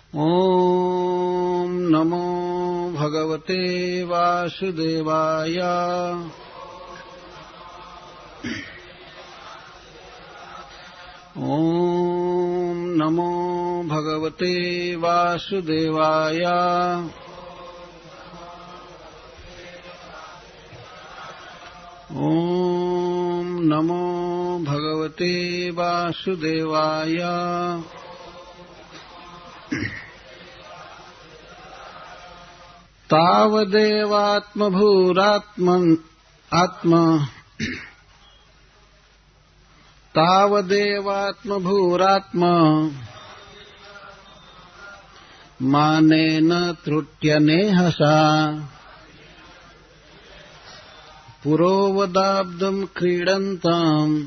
ॐ नमो भगवते वासुदेवाय। ॐ नमो भगवते वासुदेवाय। ॐ नमो भगवते वासुदेवाय। तावदेवात्मभूरात्म मानेन त्रुट्यनेहसा पुरोवदाब्दम् क्रीडन्तम्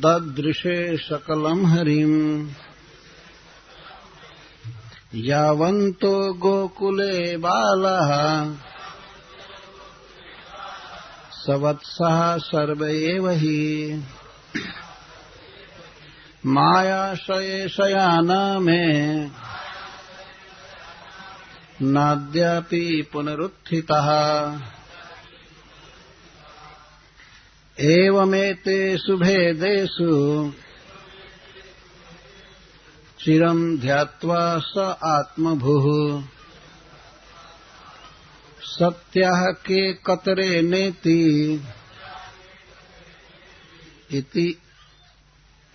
ददृशे सकलम् हरिम्। यावन्तो गोकुले बालः सवत्सः सर्व एव हि मायाशयेशयाना मे नाद्यापि पुनरुत्थितः। एवमेतेषु भेदेषु चिरं ध्यात्वा स आत्मभूः सत्याः के कतरे नेति इति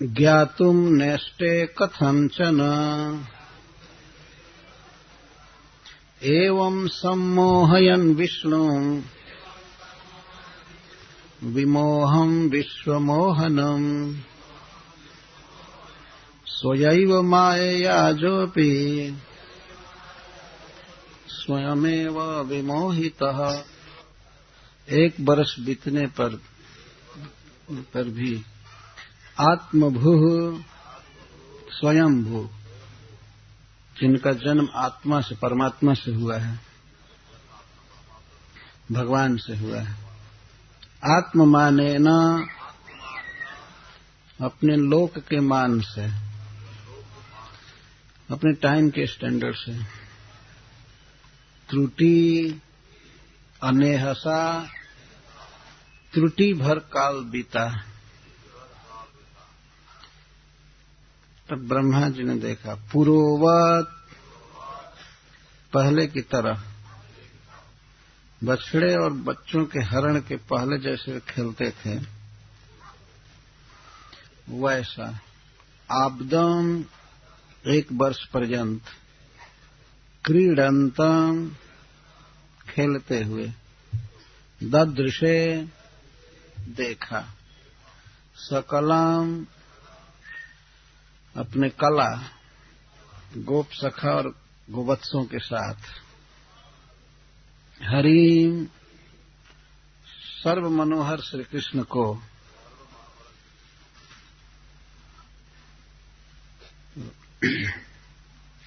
ज्ञातुं नेष्टे कथंचन। एवं सम्मोहयन् विष्णुं विमोहं विश्वमोहनम् स्वयैव मायया जोऽपि स्वयमेव विमोहितः। एक वर्ष बीतने पर भी आत्मभूः स्वयंभू, जिनका जन्म आत्मा से परमात्मा से हुआ है, भगवान से हुआ है। आत्ममाने न अपने लोक के मान से, अपने टाइम के स्टैंडर्ड से। त्रुटि अनेहसा, त्रुटि भर काल बीता। तब ब्रह्मा जी ने देखा पूर्ववत, पहले की तरह, बछड़े और बच्चों के हरण के पहले जैसे खेलते थे वैसा आब्दम एक वर्ष पर्यंत क्रीडंतम खेलते हुए ददृशे देखा सकलम अपने कला गोप सखा और गोवत्सों के साथ हरिम सर्व मनोहर श्री कृष्ण को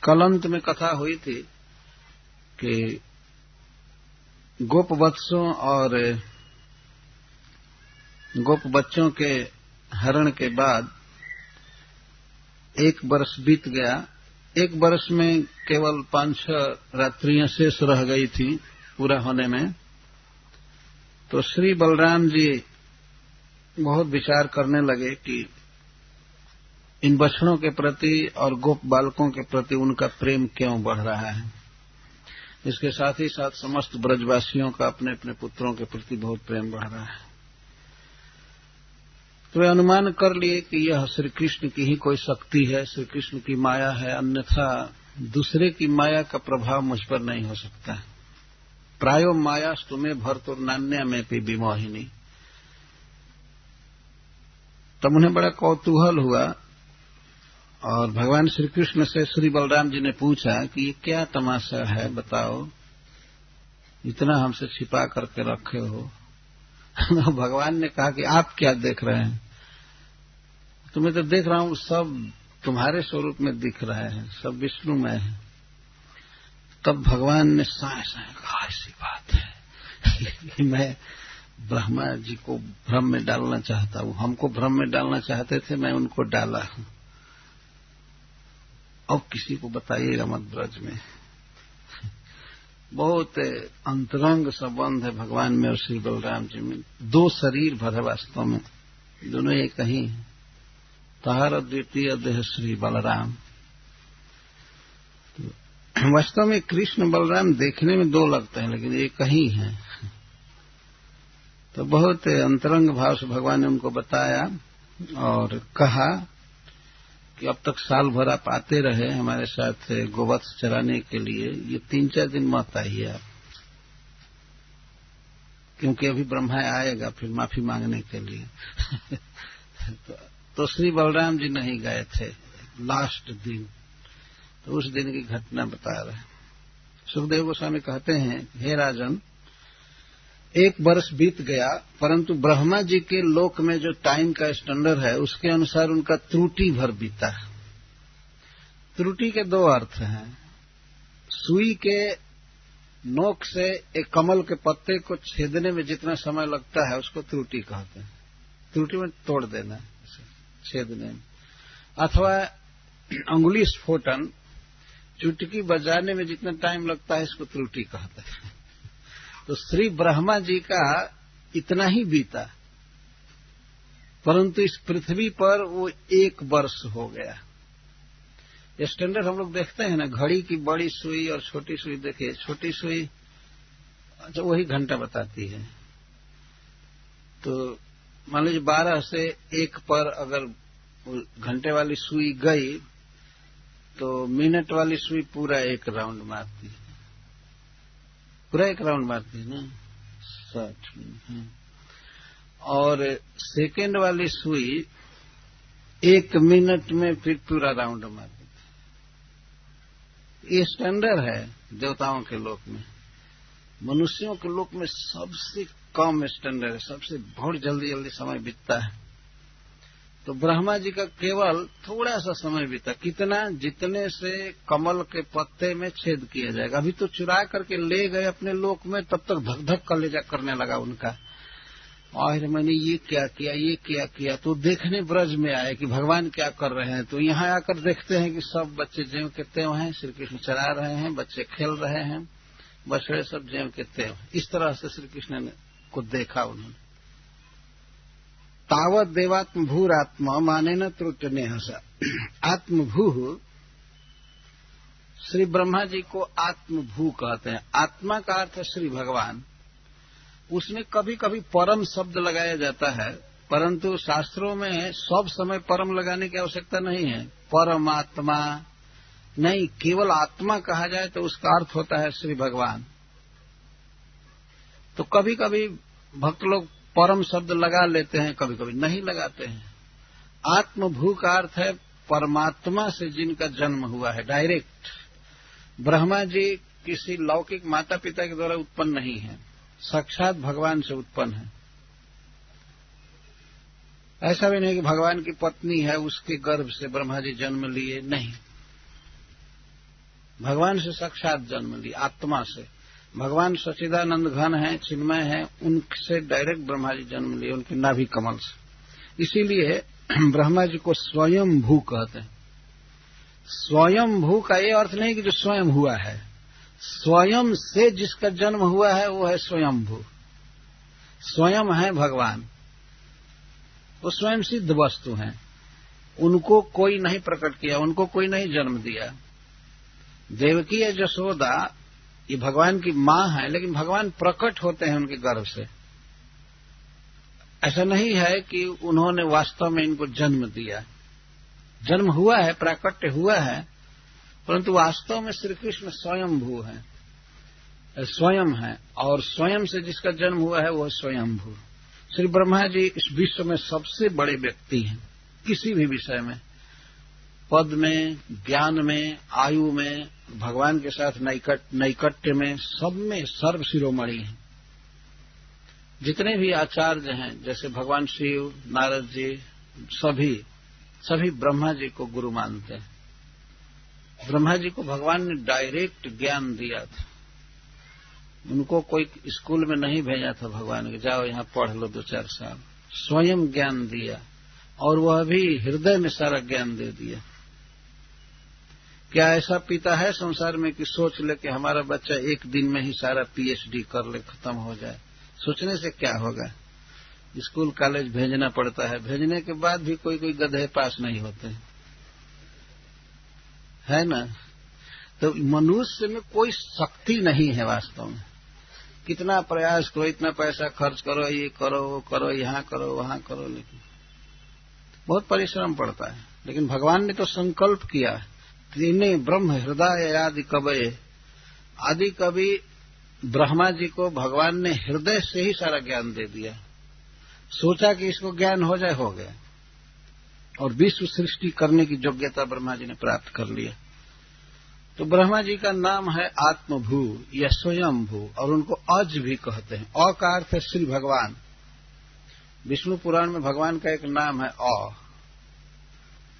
कलंत में कथा हुई थी कि गोप वत्सों और गोप बच्चों के हरण के बाद एक वर्ष बीत गया। एक वर्ष में केवल 5-6 रात्रियां शेष रह गई थी पूरा होने में। तो श्री बलराम जी बहुत विचार करने लगे कि इन बछड़ों के प्रति और गोप बालकों के प्रति उनका प्रेम क्यों बढ़ रहा है। इसके साथ ही साथ समस्त ब्रजवासियों का अपने अपने पुत्रों के प्रति बहुत प्रेम बढ़ रहा है। तो वे अनुमान कर लिए कि यह श्री कृष्ण की ही कोई शक्ति है, श्री कृष्ण की माया है, अन्यथा दूसरे की माया का प्रभाव मुझ पर नहीं हो सकता। प्रायो मायास्तु मे भर्तुर्नान्या में भी विमोहिनी। तब उन्हें बड़ा कौतूहल हुआ और भगवान श्री कृष्ण से श्री बलराम जी ने पूछा कि ये क्या तमाशा है, बताओ, इतना हमसे छिपा करके रखे हो। भगवान ने कहा कि आप क्या देख रहे हैं? तुम्हें तो देख रहा हूं, सब तुम्हारे स्वरूप में दिख रहे हैं, सब विष्णुमय है। तब भगवान ने साए साए कहा, ऐसी बात है कि मैं ब्रह्मा जी को भ्रम में डालना चाहता हूं। हमको भ्रम में डालना चाहते थे, मैं उनको डाला हूं। अब किसी को बताइएगा मत ब्रज में। बहुत अंतरंग संबंध है भगवान में और श्री बलराम जी में। दो शरीर भर है वास्तव में, दोनों एक ही है। तहार द्वितीय देह श्री बलराम। तो वास्तव में कृष्ण बलराम देखने में दो लगते हैं, लेकिन एक ही है। तो बहुत अंतरंग भाव से भगवान ने उनको बताया और कहा कि अब तक साल भर आप आते रहे हमारे साथ गोवत्स चराने के लिए, ये 3-4 दिन मत आइए आप, क्योंकि अभी ब्रह्मा आएगा फिर माफी मांगने के लिए। तो श्री बलराम जी नहीं गए थे लास्ट दिन। तो उस दिन की घटना बता रहे। सुखदेव गोस्वामी कहते हैं, हे राजन, 1 वर्ष बीत गया, परंतु ब्रह्मा जी के लोक में जो टाइम का स्टैंडर्ड है उसके अनुसार उनका त्रुटि भर बीता। त्रुटि के 2 अर्थ हैं। सुई के नोक से एक कमल के पत्ते को छेदने में जितना समय लगता है उसको त्रुटि कहते हैं। त्रुटि में तोड़ देना, छेदने में। अथवा अंगुली स्फोटन, चुटकी बजाने में जितना टाइम लगता है इसको त्रुटि कहते हैं। तो श्री ब्रह्मा जी का इतना ही बीता, परंतु इस पृथ्वी पर वो 1 वर्ष हो गया। स्टैंडर्ड हम लोग देखते हैं ना, घड़ी की बड़ी सुई और छोटी सुई। देखिए, छोटी सुई अच्छा वही घंटा बताती है। तो मान लीजिए 12 से 1 पर अगर घंटे वाली सुई गई तो मिनट वाली सुई पूरा 1 राउंड मारती है, पूरा 1 राउंड मारती है ना, 60 मिनट। और सेकेंड वाली सुई 1 मिनट में फिर पूरा राउंड मारती है। ये स्टैंडर्ड है देवताओं के लोक में। मनुष्यों के लोक में सबसे कम स्टैंडर्ड है, सबसे बहुत जल्दी जल्दी समय बीतता है। तो ब्रह्मा जी का केवल थोड़ा सा समय बीता। कितना? जितने से कमल के पत्ते में छेद किया जाएगा। अभी तो चुरा करके ले गए अपने लोक में, तब तक धक धक कलेजा करने लगा उनका, और मैंने ये क्या किया, ये क्या किया। तो देखने ब्रज में आए कि भगवान क्या कर रहे हैं। तो यहाँ आकर देखते हैं कि सब बच्चे ज्यों के त्यों हैं, श्री कृष्ण चरा रहे हैं, बच्चे खेल रहे हैं, बछड़े सब ज्यों के त्यों। इस तरह से श्री कृष्ण को देखा उन्होंने। तावत देवात्म भूरात्मा माने न त्रुटने हसा। आत्मभू, श्री ब्रह्मा जी को आत्मभू कहते हैं। आत्मा का अर्थ है श्री भगवान। उसमें कभी कभी परम शब्द लगाया जाता है, परंतु शास्त्रों में सब समय परम लगाने की आवश्यकता नहीं है। परमात्मा नहीं, केवल आत्मा कहा जाए तो उसका अर्थ होता है श्री भगवान। तो कभी कभी भक्त लोग परम शब्द लगा लेते हैं, कभी कभी नहीं लगाते हैं। आत्मभू का अर्थ है परमात्मा से जिनका जन्म हुआ है डायरेक्ट। ब्रह्मा जी किसी लौकिक माता पिता के द्वारा उत्पन्न नहीं है, साक्षात भगवान से उत्पन्न है। ऐसा भी नहीं कि भगवान की पत्नी है उसके गर्भ से ब्रह्मा जी जन्म लिए, नहीं। भगवान से साक्षात जन्म लिए, आत्मा से। भगवान सच्चिदानंद घन है, चिन्मय है, उनसे डायरेक्ट ब्रह्मा जी जन्म लिए, उनके नाभि कमल से। इसीलिए ब्रह्मा जी को स्वयं भू कहते हैं। स्वयं भू का ये अर्थ नहीं कि जो स्वयं हुआ है, स्वयं से जिसका जन्म हुआ है वो है स्वयं भू। स्वयं है भगवान, वो स्वयं सिद्ध वस्तु हैं। उनको कोई नहीं प्रकट किया, उनको कोई नहीं जन्म दिया। देवकी या यशोदा ये भगवान की मां है, लेकिन भगवान प्रकट होते हैं उनके गर्भ से। ऐसा नहीं है कि उन्होंने वास्तव में इनको जन्म दिया। जन्म हुआ है, प्राकट्य हुआ है, परंतु वास्तव में श्री कृष्ण स्वयं भू है, स्वयं है। और स्वयं से जिसका जन्म हुआ है वो स्वयं भू। श्री ब्रह्मा जी इस विश्व में सबसे बड़े व्यक्ति हैं, किसी भी विषय में, पद में, ज्ञान में, आयु में, भगवान के साथ नैकट्य में, सब में सर्व शिरोमणि हैं। जितने भी आचार्य हैं, जैसे भगवान शिव, नारद जी, सभी ब्रह्मा जी को गुरु मानते हैं। ब्रह्मा जी को भगवान ने डायरेक्ट ज्ञान दिया था। उनको कोई स्कूल में नहीं भेजा था भगवान के, जाओ यहां पढ़ लो 2-4 साल। स्वयं ज्ञान दिया, और वह भी हृदय में सारा ज्ञान दे दिया। क्या ऐसा पिता है संसार में कि सोच ले कि हमारा बच्चा एक दिन में ही सारा पीएचडी कर ले, खत्म हो जाए? सोचने से क्या होगा? स्कूल कॉलेज भेजना पड़ता है, भेजने के बाद भी कोई कोई गधे पास नहीं होते, है ना? तो मनुष्य में कोई शक्ति नहीं है वास्तव में। कितना प्रयास करो, इतना पैसा खर्च करो, ये करो वो करो, यहाँ करो वहां करो, लेकिन बहुत परिश्रम पड़ता है। लेकिन भगवान ने तो संकल्प किया, तीने ब्रह्म हृदय आदि कवये। आदि कवि ब्रह्मा जी को भगवान ने हृदय से ही सारा ज्ञान दे दिया। सोचा कि इसको ज्ञान हो जाए, हो गया, और विश्व सृष्टि करने की योग्यता ब्रह्मा जी ने प्राप्त कर लिया। तो ब्रह्मा जी का नाम है आत्मभू या स्वयंभू, और उनको अज भी कहते हैं। अ का अर्थ है श्री भगवान। विष्णु पुराण में भगवान का एक नाम है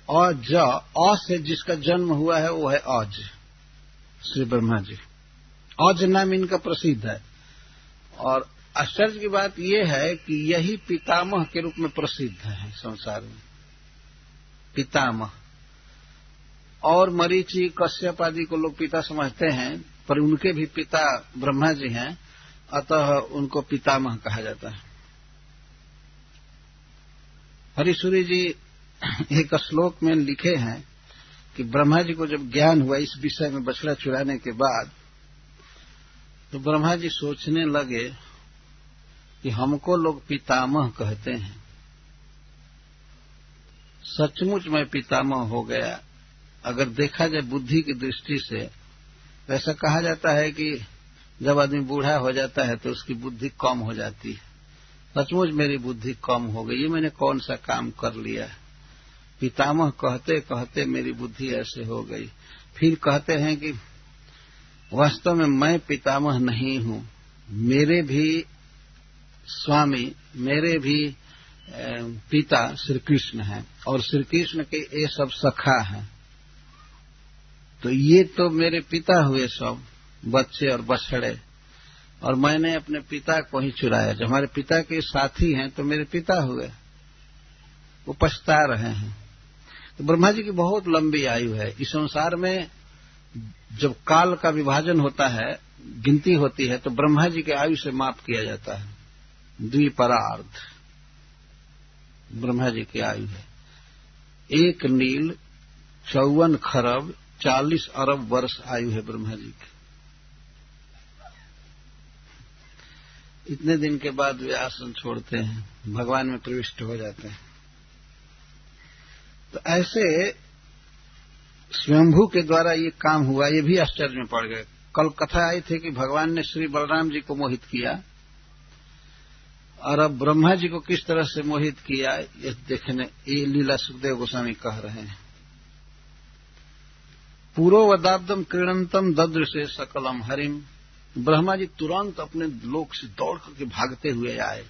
अज। अ से जिसका जन्म हुआ है वो है अज, श्री ब्रह्मा जी। अज नाम इनका प्रसिद्ध है। और आश्चर्य की बात यह है कि यही पितामह के रूप में प्रसिद्ध है संसार में, पितामह। और मरीचि कश्यप आदि को लोग पिता समझते हैं, पर उनके भी पिता ब्रह्मा जी हैं, अतः उनको पितामह कहा जाता है। हरिसूरी जी एक श्लोक में लिखे हैं कि ब्रह्मा जी को जब ज्ञान हुआ इस विषय में बछड़ा चुराने के बाद, तो ब्रह्मा जी सोचने लगे कि हमको लोग पितामह कहते हैं, सचमुच मैं पितामह हो गया। अगर देखा जाए बुद्धि की दृष्टि से, तो ऐसा कहा जाता है कि जब आदमी बूढ़ा हो जाता है तो उसकी बुद्धि कम हो जाती है। सचमुच मेरी बुद्धि कम हो गई, ये मैंने कौन सा काम कर लिया? पितामह कहते कहते मेरी बुद्धि ऐसे हो गई। फिर कहते हैं कि वास्तव में मैं पितामह नहीं हूं, मेरे भी स्वामी, मेरे भी पिता श्री कृष्ण हैं, और श्री कृष्ण के ये सब सखा हैं। तो ये तो मेरे पिता हुए सब बच्चे और बछड़े, और मैंने अपने पिता को ही चुराया। जब हमारे पिता के साथी हैं तो मेरे पिता हुए, वो पछता रहे हैं। तो ब्रह्मा जी की बहुत लंबी आयु है। इस संसार में जब काल का विभाजन होता है, गिनती होती है, तो ब्रह्मा जी के आयु से माप किया जाता है। द्विपरार्ध ब्रह्मा जी की आयु है। 1 नील 54 खरब 40 अरब वर्ष आयु है ब्रह्मा जी की। इतने दिन के बाद वे आसन छोड़ते हैं, भगवान में प्रविष्ट हो जाते हैं। तो ऐसे स्वयंभू के द्वारा ये काम हुआ, ये भी आश्चर्य में पड़ गए। कल कथा आई थी कि भगवान ने श्री बलराम जी को मोहित किया, और अब ब्रह्मा जी को किस तरह से मोहित किया ये देखने, ये लीला सुखदेव गोस्वामी कह रहे हैं। पूर्ववदाब्दम क्रीडंतम ददृशे सकलम हरिम। ब्रह्मा जी तुरंत अपने लोक से दौड़ करके भागते हुए आए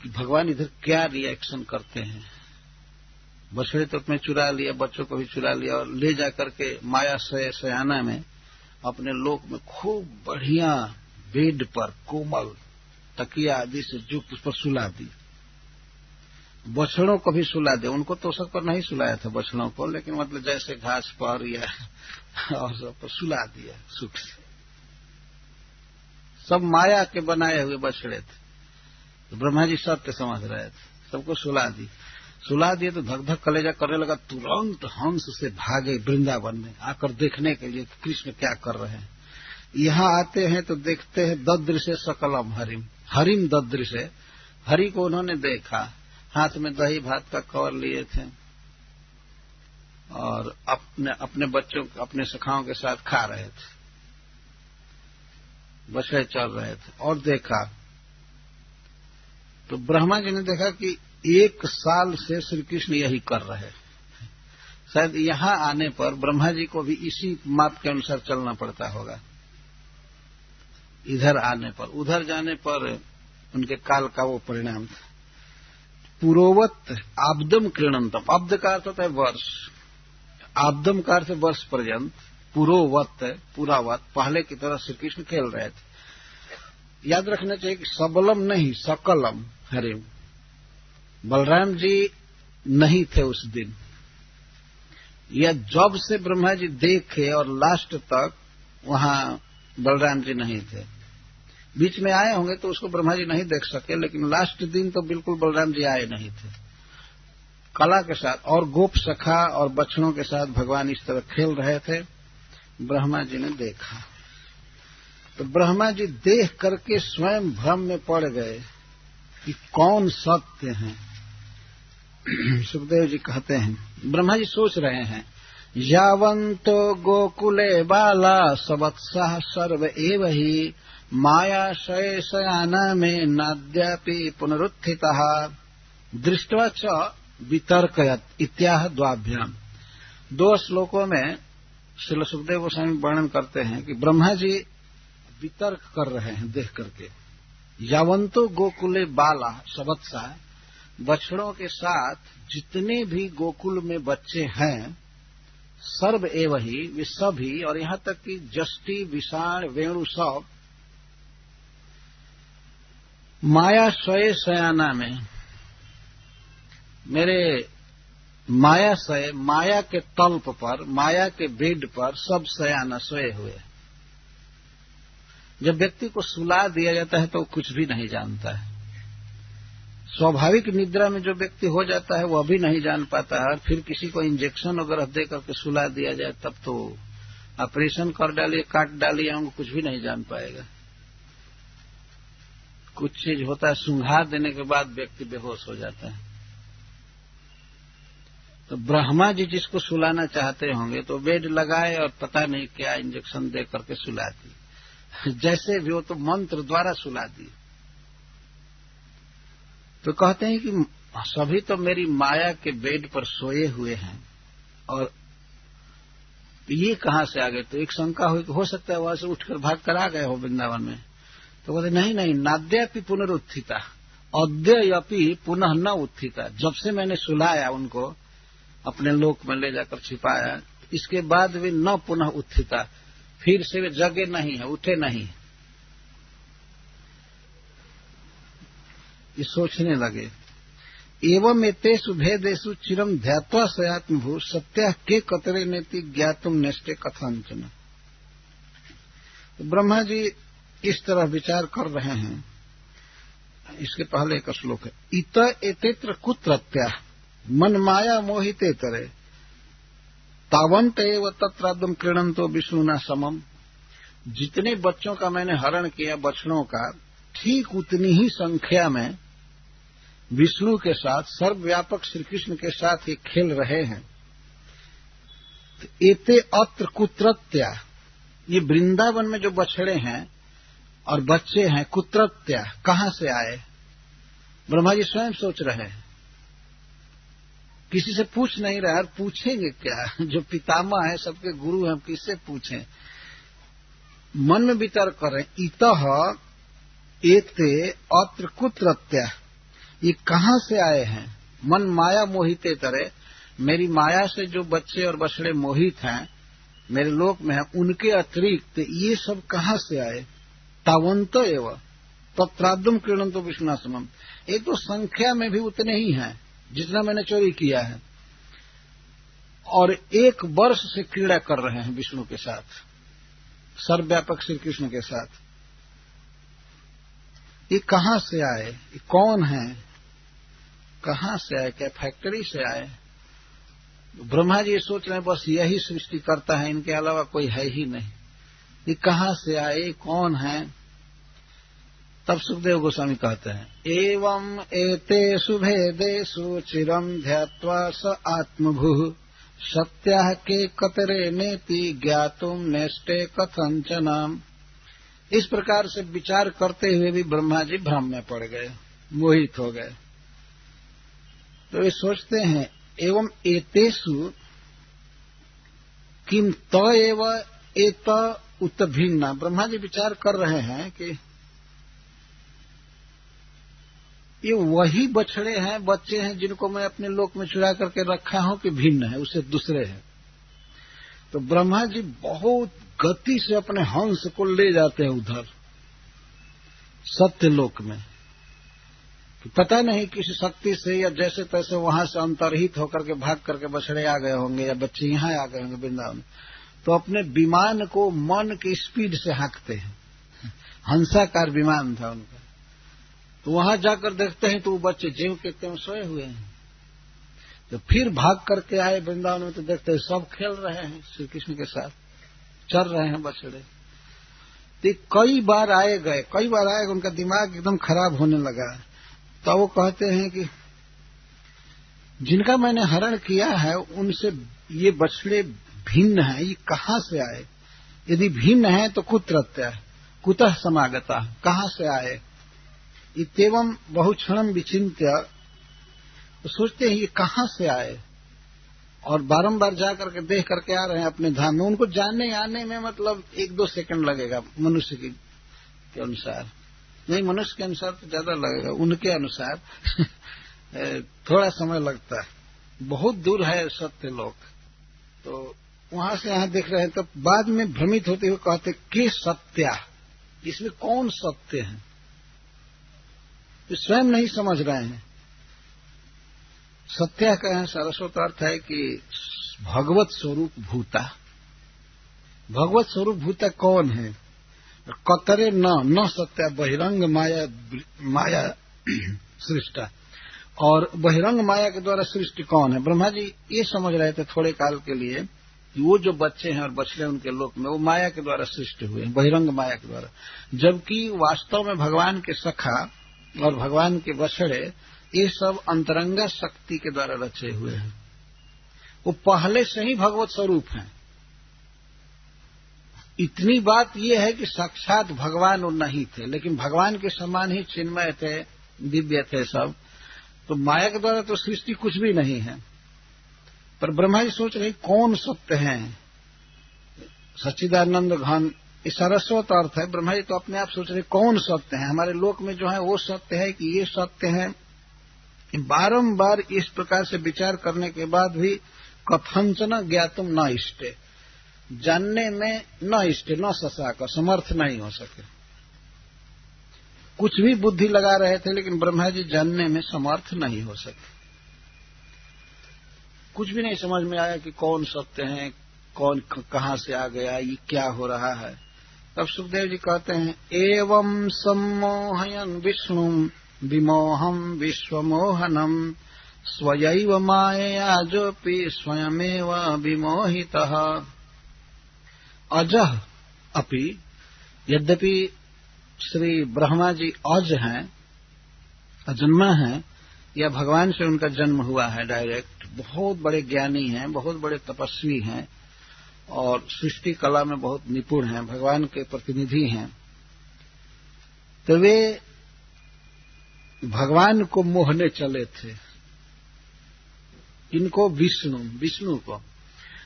कि भगवान इधर क्या रिएक्शन करते हैं। बछड़े तो अपने चुरा लिया, बच्चों को भी चुरा लिया, और ले जाकर के माया सयाना में अपने लोक में खूब बढ़िया बेड पर कोमल तकिया आदि से युक्त उस पर सुला दी। बछड़ों को भी सुला दिया। उनको तोशक पर नहीं सुलाया था बछड़ों को, लेकिन मतलब जैसे घास पर या और सब पर सुला दिया सुख से। सब माया के बनाए हुए बछड़े थे, तो ब्रह्मा जी सत्य समझ रहे थे, सबको सुला दिए तो धक धक कलेजा करने लगा। तुरंत हंस से भागे वृंदावन में आकर देखने के लिए कृष्ण क्या कर रहे हैं। यहाँ आते हैं तो देखते हैं ददृशे सकलम हरिम, हरिम ददृशे। हरि को उन्होंने देखा, हाथ में दही भात का कवर लिए थे, और अपने बच्चों, अपने सखाओं के साथ खा रहे थे, बछड़े चल रहे थे। और देखा तो ब्रह्मा जी ने देखा कि 1 साल से श्री कृष्ण यही कर रहे। शायद यहां आने पर ब्रह्मा जी को भी इसी माप के अनुसार चलना पड़ता होगा। इधर आने पर, उधर जाने पर उनके काल का वो परिणाम था। पूर्ववत आब्दम क्रीडंतम। आब्द का अर्थ होता है वर्ष, आब्दम का अर्थ वर्ष पर्यंत, पूर्ववत पूरावत, पहले की तरह श्री कृष्ण खेल रहे थे। याद रखना चाहिए कि सबलम नहीं सकलम हरिम। बलराम जी नहीं थे उस दिन, या जब से ब्रह्मा जी देखे और लास्ट तक वहां बलराम जी नहीं थे। बीच में आए होंगे तो उसको ब्रह्मा जी नहीं देख सके, लेकिन लास्ट दिन तो बिल्कुल बलराम जी आए नहीं थे। कला के साथ और गोप सखा और बछड़ों के साथ भगवान इस तरह खेल रहे थे। ब्रह्मा जी ने देखा तो ब्रह्मा जी देख करके स्वयं भ्रम में पड़ गए कि कौन सत्य है। सुखदेव जी कहते हैं, ब्रह्मा जी सोच रहे हैं, यावन्तो गोकुले बाला सवत्सः सर्व एव हि मायाशय शयाना में नाद्यापि पुनरुत्थितः दृष्ट्वा च वितर्कयत् इत्याह द्वाभ्याम। दो श्लोकों में श्रील सुखदेव गोस्वामी वर्णन करते हैं कि ब्रह्मा जी वितर्क कर रहे हैं देख करके। यावंतो गोकुले बाला सवत्सा, बछड़ों के साथ जितने भी गोकुल में बच्चे हैं, सर्व एव ही, वे सभी, और यहां तक कि जष्टि विषाण वेणु सब, माया स्वय शयाना में, मेरे मायाशय, माया के तल्प पर, माया के बेड पर सब शयाना सोए हुए। जब व्यक्ति को सुला दिया जाता है तो कुछ भी नहीं जानता है। स्वाभाविक निद्रा में जो व्यक्ति हो जाता है वह भी नहीं जान पाता है, और फिर किसी को इंजेक्शन वगैरह दे करके सुला दिया जाए तब तो ऑपरेशन कर डालिए, काट डालिए, अंग कुछ भी नहीं जान पाएगा। कुछ चीज होता है, सुंघा देने के बाद व्यक्ति बेहोश हो जाता है। तो ब्रह्मा जी जिसको सुलाना चाहते होंगे तो बेड लगाए और पता नहीं क्या इंजेक्शन दे करके सुला दी, जैसे भी वो तो मंत्र द्वारा सुला दी। तो कहते हैं कि सभी तो मेरी माया के बेड पर सोए हुए हैं, और ये कहां से आ गए। तो एक शंका हुई कि हो सकता है वहां से उठकर भाग कर आ गए हो वृंदावन में। तो कहते नहीं नहीं, नाद्यापि पुनरुत्थिता, अद्यपि पुनः न उत्थिता। जब से मैंने सुलाया उनको, अपने लोक में ले जाकर छिपाया, इसके बाद वे न पुनः उत्थिता, फिर से वे जगे नहीं है, उठे नहीं। ये सोचने लगे। एवं एतेषु भेदेषु चिरम ध्यात्वा सयात्मभू सत्या के कतरे नेति ज्ञातुम नेष्टे कथंचन। तो ब्रह्मा जी इस तरह विचार कर रहे हैं। इसके पहले एक श्लोक है, इत एतेत्र कुत्रत्या मन माया मोहिते तरे तावंत एव तत्रादम क्रीडंतो विष्णुना समम। जितने बच्चों का मैंने हरण किया, बछड़ों का, ठीक उतनी ही संख्या में विष्णु के साथ, सर्वव्यापक श्री कृष्ण के साथ ये खेल रहे हैं। तो एते अत्र कुत्रत्या, ये वृंदावन में जो बछड़े हैं और बच्चे हैं, कुत्रत्या कहां से आए। ब्रह्मा जी स्वयं सोच रहे हैं, किसी से पूछ नहीं रहे, और पूछेंगे क्या, जो पितामह है, सबके गुरु हैं, किससे पूछें। मन में विचार कर रहे हैं, इतः एते अत्र कुत्रत्या, ये कहां से आए हैं। मन माया मोहिते तरह, मेरी माया से जो बच्चे और बछड़े मोहित हैं, मेरे लोक में हैं, उनके अतिरिक्त ये सब कहां से आए। तावंत एवं तत्रादुम क्रीडंतो विष्णुनासमम, एक तो संख्या में भी उतने ही हैं जितना मैंने चोरी किया है, और एक वर्ष से क्रीड़ा कर रहे हैं विष्णु के साथ, सर्वव्यापक श्री कृष्ण के साथ। ये कहां से आए, ये कौन है, कहां से आए, क्या फैक्ट्री से आए। ब्रह्मा जी सोच रहे हैं बस यही सृष्टि करता है, इनके अलावा कोई है ही नहीं। ये कहां से आए, कौन है। तब सुखदेव गोस्वामी कहते हैं, एवं एतेषु भेदेषु चिरम ध्यात्वा स आत्मभूः सत्याः के कतरे नेति ज्ञातुम नेष्टे कथंचन। इस प्रकार से विचार करते हुए भी ब्रह्मा जी भ्रम में पड़ गए, मोहित हो गए। तो ये सोचते हैं, एवं एतेषु किम त एव एत उत भिन्ना। ब्रह्मा जी विचार कर रहे हैं कि ये वही बछड़े हैं, बच्चे हैं, जिनको मैं अपने लोक में चुरा करके रखा हूं, कि भिन्न है, उससे दूसरे हैं। तो ब्रह्मा जी बहुत गति से अपने हंस को ले जाते हैं उधर सत्य लोक में, पता नहीं किस शक्ति से या जैसे तैसे वहां से अंतर्हित होकर के भाग करके बछड़े आ गए होंगे या बच्चे यहाँ आ गए होंगे वृंदावन, तो अपने विमान को मन की स्पीड से हाँकते हैं। हंसाकार विमान था उनका। तो वहां जाकर देखते हैं तो वो बच्चे ज्यों के त्यों सोए हुए हैं। तो फिर भाग करके आए वृंदावन में तो देखते हैं सब खेल रहे हैं श्री कृष्ण के साथ, चल रहे हैं बछड़े। तो कई बार आए गए, उनका दिमाग एकदम खराब होने लगा। तो वो कहते हैं कि जिनका मैंने हरण किया है उनसे ये बछड़े भिन्न हैं, ये कहां से आए? यदि भिन्न है तो कुत्रत्य, कुतः समागता, कहां से आए? इत्येवं बहुक्षणम विचिन्त्य, तो सोचते हैं ये कहां से आए, और बारंबार जा करके देख करके आ रहे हैं अपने धाम में। उनको जाने आने में मतलब 1-2 सेकंड लगेगा मनुष्य के अनुसार, नहीं मनुष्य के अनुसार तो ज्यादा लगेगा, उनके अनुसार थोड़ा समय लगता है। बहुत दूर है सत्य लोक। तो वहां से यहां देख रहे हैं, तो बाद में भ्रमित होते हुए कहते के सत्या, इसमें कौन सत्य है? तो स्वयं नहीं समझ रहे हैं। सत्या का है सरस्वत अर्थ है कि भगवत स्वरूप भूता। भगवत स्वरूप भूता कौन है? कतरे न सत्या बहिरंग माया सृष्टा। और बहिरंग माया के द्वारा सृष्टि कौन है? ब्रह्मा जी ये समझ रहे थे थोड़े काल के लिए कि वो जो बच्चे हैं और बछड़े उनके लोक में वो माया के द्वारा सृष्टि हुए हैं, बहिरंग माया के द्वारा। जबकि वास्तव में भगवान के सखा और भगवान के बछड़े ये सब अंतरंगा शक्ति के द्वारा रचे हुए हैं। वो पहले से ही भगवत स्वरूप हैं। इतनी बात यह है कि साक्षात भगवान वो नहीं थे, लेकिन भगवान के समान ही चिन्मय थे, दिव्य थे सब। तो माया के द्वारा तो सृष्टि कुछ भी नहीं है। पर ब्रह्मा जी सोच रहे कौन सत्य है? सच्चिदानंद घन, इस सरस्वत अर्थ है। ब्रह्मा जी तो अपने आप सोच रहे कौन सत्य है? हमारे लोक में जो है वो सत्य है कि ये सत्य है? बारंबार इस प्रकार से विचार करने के बाद भी कथंचन ज्ञातुम न इष्टे, जानने में न इष्टे, न ससाक, समर्थ नहीं हो सके। कुछ भी बुद्धि लगा रहे थे लेकिन ब्रह्मा जी जानने में समर्थ नहीं हो सके। कुछ भी नहीं समझ में आया कि कौन सत्य है, कौन कहां से आ गया, ये क्या हो रहा है। तब सुखदेव जी कहते हैं एवं सम्मोहयन् विष्णु विमोहम विश्वमोहनम स्वयैव मायया जोपि स्वयमेव विमोहितः अजः अपि। यद्यपि श्री ब्रह्मा जी अज हैं, अजन्मा हैं, या भगवान से उनका जन्म हुआ है डायरेक्ट, बहुत बड़े ज्ञानी हैं, बहुत बड़े तपस्वी हैं और सृष्टि कला में बहुत निपुण हैं, भगवान के प्रतिनिधि हैं। तो वे भगवान को मोहने चले थे। इनको विष्णु को,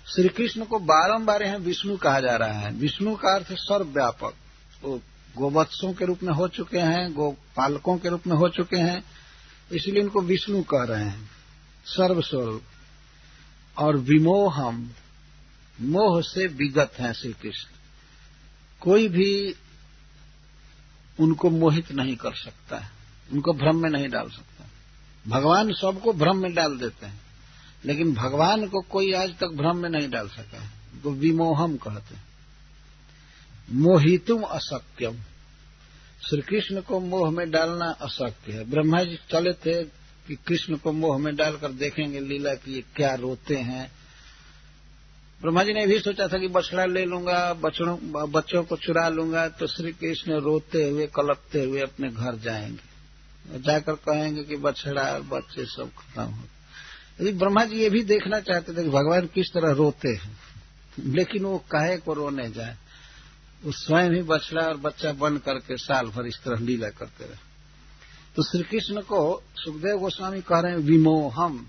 श्री कृष्ण को बारंबार यहाँ विष्णु कहा जा रहा है। विष्णु का अर्थ सर्वव्यापक। वो गोवत्सों के रूप में हो चुके हैं, गोपालकों के रूप में हो चुके हैं, इसलिए इनको विष्णु कह रहे हैं, सर्वस्वरूप। और विमोहम, मोह से विगत हैं श्री कृष्ण। कोई भी उनको मोहित नहीं कर सकता है, उनको भ्रम में नहीं डाल सकता। भगवान सबको भ्रम में डाल देते हैं, लेकिन भगवान को कोई आज तक भ्रम में नहीं डाल सका है। तो विमोहम कहते हैं। मोहितुम अशक्यम, श्री कृष्ण को मोह में डालना अशक्य है। ब्रह्मा जी चले थे कि कृष्ण को मोह में डालकर देखेंगे लीला कि ये क्या रोते हैं। ब्रह्मा जी ने भी सोचा था कि बछड़ा ले लूंगा, बच्चों को चुरा लूंगा, तो श्री कृष्ण रोते हुए कलपते हुए अपने घर जाएंगे, जाकर कहेंगे कि बछड़ा और बच्चे सब खत्म हो। यदि ब्रह्मा जी ये भी देखना चाहते थे कि भगवान किस तरह रोते हैं, लेकिन वो काहे को रोने जाए, वो स्वयं ही बछड़ा और बच्चा बन करके साल भर इस तरह लीला करते रहे। तो श्री कृष्ण को सुखदेव गोस्वामी कह रहे हैं विमोहम।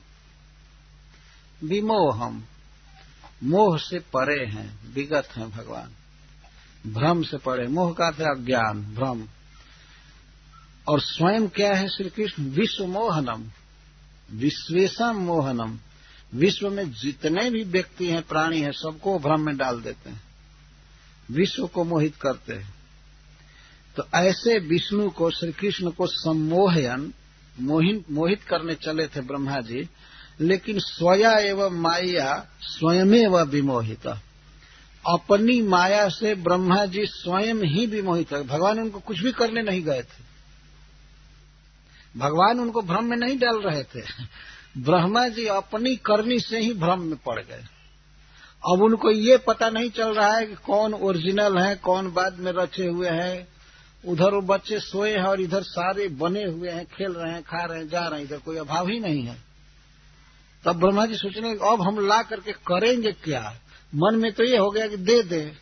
विमोहम, मोह से परे हैं, विगत हैं भगवान, भ्रम से परे। मोह का अर्थ है अज्ञान, भ्रम। और स्वयं क्या है श्री कृष्ण? विश्व मोहनम, विश्वेशम मोहनम। विश्व में जितने भी व्यक्ति हैं, प्राणी हैं, सबको भ्रम में डाल देते हैं, विश्व को मोहित करते हैं। तो ऐसे विष्णु को, श्री कृष्ण को सम्मोहयन, मोहित करने चले थे ब्रह्मा जी, लेकिन स्वया एवं माया स्वयमेव विमोहित। अपनी माया से ब्रह्मा जी स्वयं ही विमोहित है। भगवान उनको कुछ भी करने नहीं गए थे, भगवान उनको भ्रम में नहीं डाल रहे थे। ब्रह्मा जी अपनी करनी से ही भ्रम में पड़ गए। अब उनको ये पता नहीं चल रहा है कि कौन ओरिजिनल है, कौन बाद में रचे हुए हैं। उधर वो बच्चे सोए हैं और इधर सारे बने हुए हैं, खेल रहे हैं, खा रहे हैं, जा रहे हैं, इधर कोई अभाव ही नहीं है। तब ब्रह्मा जी सोचने अब हम ला करके करेंगे क्या। मन में तो ये हो गया कि दे दे,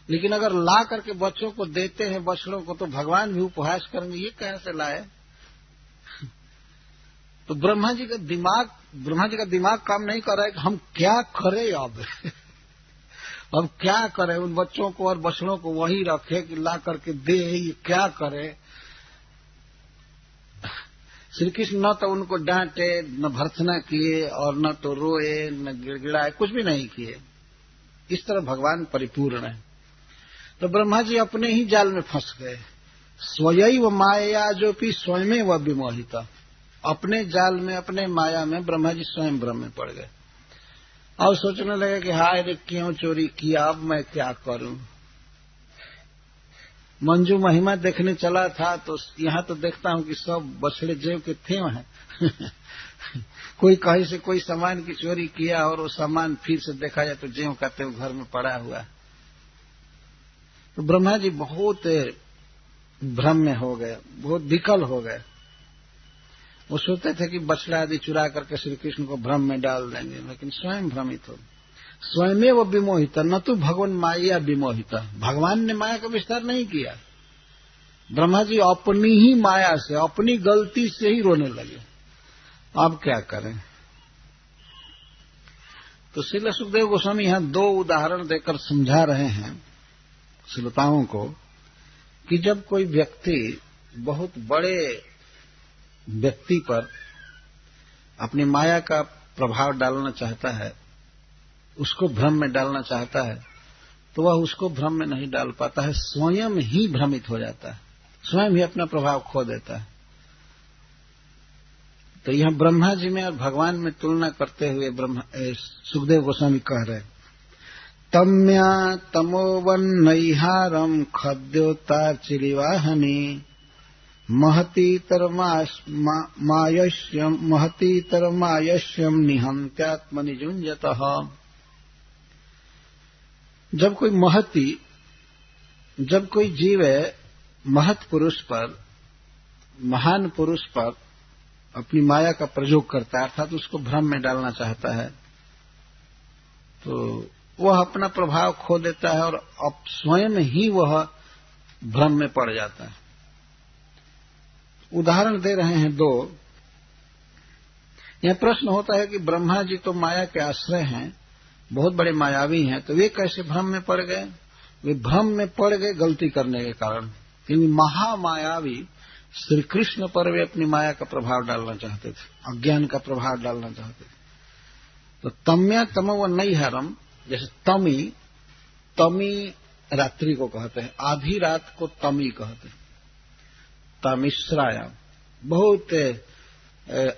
लेकिन अगर ला करके बच्चों को देते हैं, बछड़ों को, तो भगवान भी उपहास करेंगे, ये कैसे लाए। तो ब्रह्मा जी का दिमाग काम नहीं कर रहा है कि हम क्या करें अब क्या करें। उन बच्चों को और बछड़ों को वहीं रखे कि ला करके दे, ये क्या करें। श्री कृष्ण न तो उनको डांटे, न भर्त्सना किए, और न तो रोए, न गिड़गिड़ाए, कुछ भी नहीं किए। इस तरह भगवान परिपूर्ण है। तो ब्रह्मा जी अपने ही जाल में फंस गए। स्वयं माया जो भी स्वयं व विमोहित, अपने जाल में, अपने माया में ब्रह्मा जी स्वयं भ्रम में पड़ गए और सोचने लगे कि हाय रे क्यों चोरी किया, अब मैं क्या करूं। मंजू महिमा देखने चला था तो यहाँ तो देखता हूं कि सब बछड़े जेब के थे वहां। कोई कहीं से कोई सामान की चोरी किया और वो सामान फिर से देखा जाए तो जेब का त्यों घर में पड़ा हुआ। तो ब्रह्मा जी बहुत भ्रम में हो गए, बहुत विकल हो गए। वो सोचते थे कि बछड़ा आदि चुरा करके श्री कृष्ण को भ्रम में डाल देंगे, लेकिन स्वयं भ्रमित हो, स्वयं वो विमोहित, न तो भगवान माया विमोहित। भगवान ने माया का विस्तार नहीं किया। ब्रह्मा जी अपनी ही माया से, अपनी गलती से ही रोने लगे। अब क्या करें। तो श्रील सुखदेव गोस्वामी यहां दो उदाहरण देकर समझा रहे हैं श्रोताओं को कि जब कोई व्यक्ति बहुत बड़े व्यक्ति पर अपनी माया का प्रभाव डालना चाहता है, उसको भ्रम में डालना चाहता है, तो वह उसको भ्रम में नहीं डाल पाता है, स्वयं ही भ्रमित हो जाता है, स्वयं ही अपना प्रभाव खो देता है। तो यहां ब्रह्मा जी में और भगवान में तुलना करते हुए सुखदेव गोस्वामी कह रहे, तम्या तमोवन्नैहारम खद्योतार्चिरिवाहनी महतीतरमायस्यम निहंत्यात्मनि जुंजतः। जब कोई जीव महत पुरुष पर, महान पुरुष पर अपनी माया का प्रयोग करता है, अर्थात उसको भ्रम में डालना चाहता है, तो वह अपना प्रभाव खो देता है और अब स्वयं ही वह भ्रम में पड़ जाता है। उदाहरण दे रहे हैं दो। यह प्रश्न होता है कि ब्रह्मा जी तो माया के आश्रय हैं, बहुत बड़े मायावी हैं, तो वे कैसे भ्रम में पड़ गए। वे भ्रम में पड़ गए गलती करने के कारण, क्योंकि महामायावी श्री कृष्ण पर वे अपनी माया का प्रभाव डालना चाहते थे, अज्ञान का प्रभाव डालना चाहते थे। तो तम्या तमो नैहरम, जैसे तमी रात्रि को कहते हैं, आधी रात को तमी कहते हैं, तमिश्रायाम, बहुत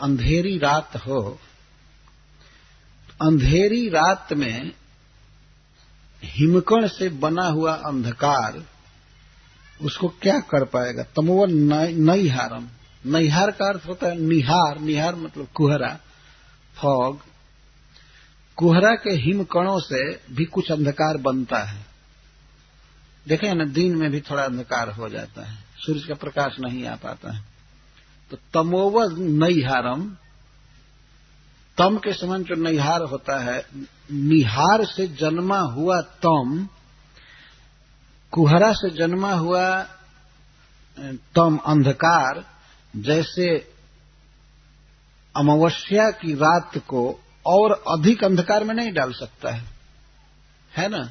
अंधेरी रात हो, अंधेरी रात में हिमकण से बना हुआ अंधकार उसको क्या कर पाएगा। तमोवन नैहारम, नैहार का अर्थ होता है निहार, निहार मतलब कुहरा, फॉग। कुहरा के हिमकणों से भी कुछ अंधकार बनता है। देखें ना, दिन में भी थोड़ा अंधकार हो जाता है, सूर्य का प्रकाश नहीं आ पाता है। तो तमोव नैहारम, तम के समान जो नैहार होता है, निहार से जन्मा हुआ तम, कुहरा से जन्मा हुआ तम अंधकार, जैसे अमावस्या की रात को और अधिक अंधकार में नहीं डाल सकता है ना।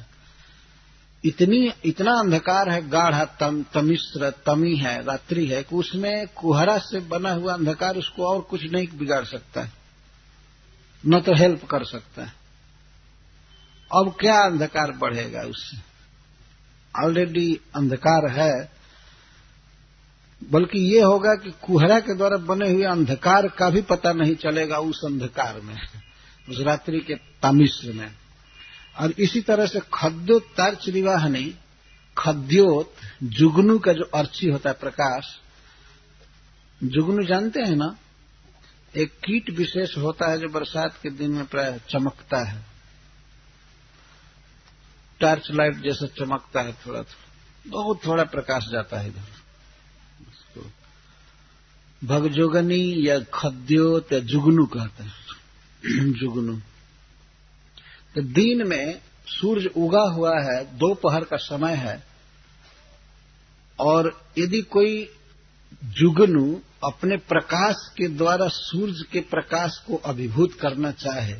इतना अंधकार है, गाढ़ा तमिश्र, तमी है, रात्रि है, कि उसमें कुहरा से बना हुआ अंधकार उसको और कुछ नहीं बिगाड़ सकता है, न तो हेल्प कर सकता है। अब क्या अंधकार बढ़ेगा उससे, ऑलरेडी अंधकार है। बल्कि ये होगा कि कुहरा के द्वारा बने हुए अंधकार का भी पता नहीं चलेगा उस अंधकार में, उस रात्रि के तामिश्र में। और इसी तरह से खद्योतार्चरिवाहनी, खद्योत जुगनू का जो अर्ची होता है प्रकाश, जुगनू जानते हैं ना, एक कीट विशेष होता है जो बरसात के दिन में प्राय चमकता है, टॉर्च लाइट जैसा चमकता है, थोड़ा थोड़ा बहुत थोड़ा प्रकाश जाता है इधर। भगजोगनी या खद्योत या जुगनू कहते हैं, जुगनू। तो दिन में सूरज उगा हुआ है, दोपहर का समय है, और यदि कोई जुगनू अपने प्रकाश के द्वारा सूरज के प्रकाश को अभिभूत करना चाहे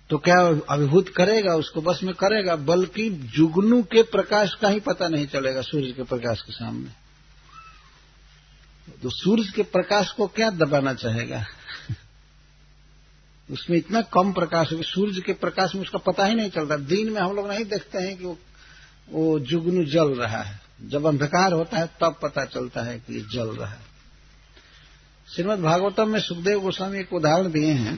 तो क्या अभिभूत करेगा, उसको बस में करेगा, बल्कि जुगनू के प्रकाश का ही पता नहीं चलेगा सूरज के प्रकाश के सामने। तो सूरज के प्रकाश को क्या दबाना चाहेगा उसमें इतना कम प्रकाश है कि सूरज के प्रकाश में उसका पता ही नहीं चलता। दिन में हम लोग नहीं देखते हैं कि वो जुगनू जल रहा है, जब अंधकार होता है तब पता चलता है कि ये जल रहा है। श्रीमद् भागवतम में सुखदेव गोस्वामी एक उदाहरण दिए हैं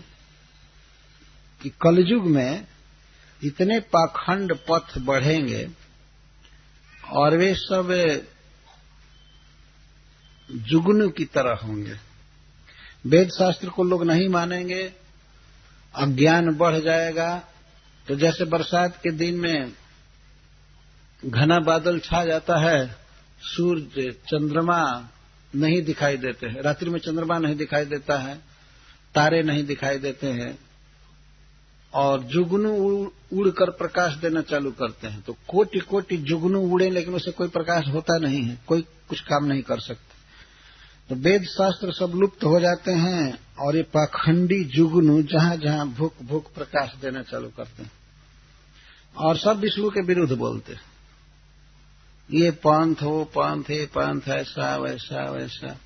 कि कलयुग में इतने पाखंड पथ बढ़ेंगे और वे सब जुगनू की तरह होंगे। वेद शास्त्र को लोग नहीं मानेंगे, अज्ञान बढ़ जाएगा। तो जैसे बरसात के दिन में घना बादल छा जाता है, सूर्य चंद्रमा नहीं दिखाई देते हैं, रात्रि में चंद्रमा नहीं दिखाई देता है, तारे नहीं दिखाई देते हैं, और जुगनू उड़कर प्रकाश देना चालू करते हैं। तो कोटि कोटि जुगनू उड़े लेकिन उसे कोई प्रकाश होता नहीं है, कोई कुछ काम नहीं कर सकते। तो वेद शास्त्र सब लुप्त हो जाते हैं और ये पाखंडी जुगनू जहां जहां भूख भूख प्रकाश देना चालू करते हैं और सब विष्णु के विरुद्ध बोलते हैं, ये पंथ वो पंथ, ये पंथ ऐसा वैसा वैसा।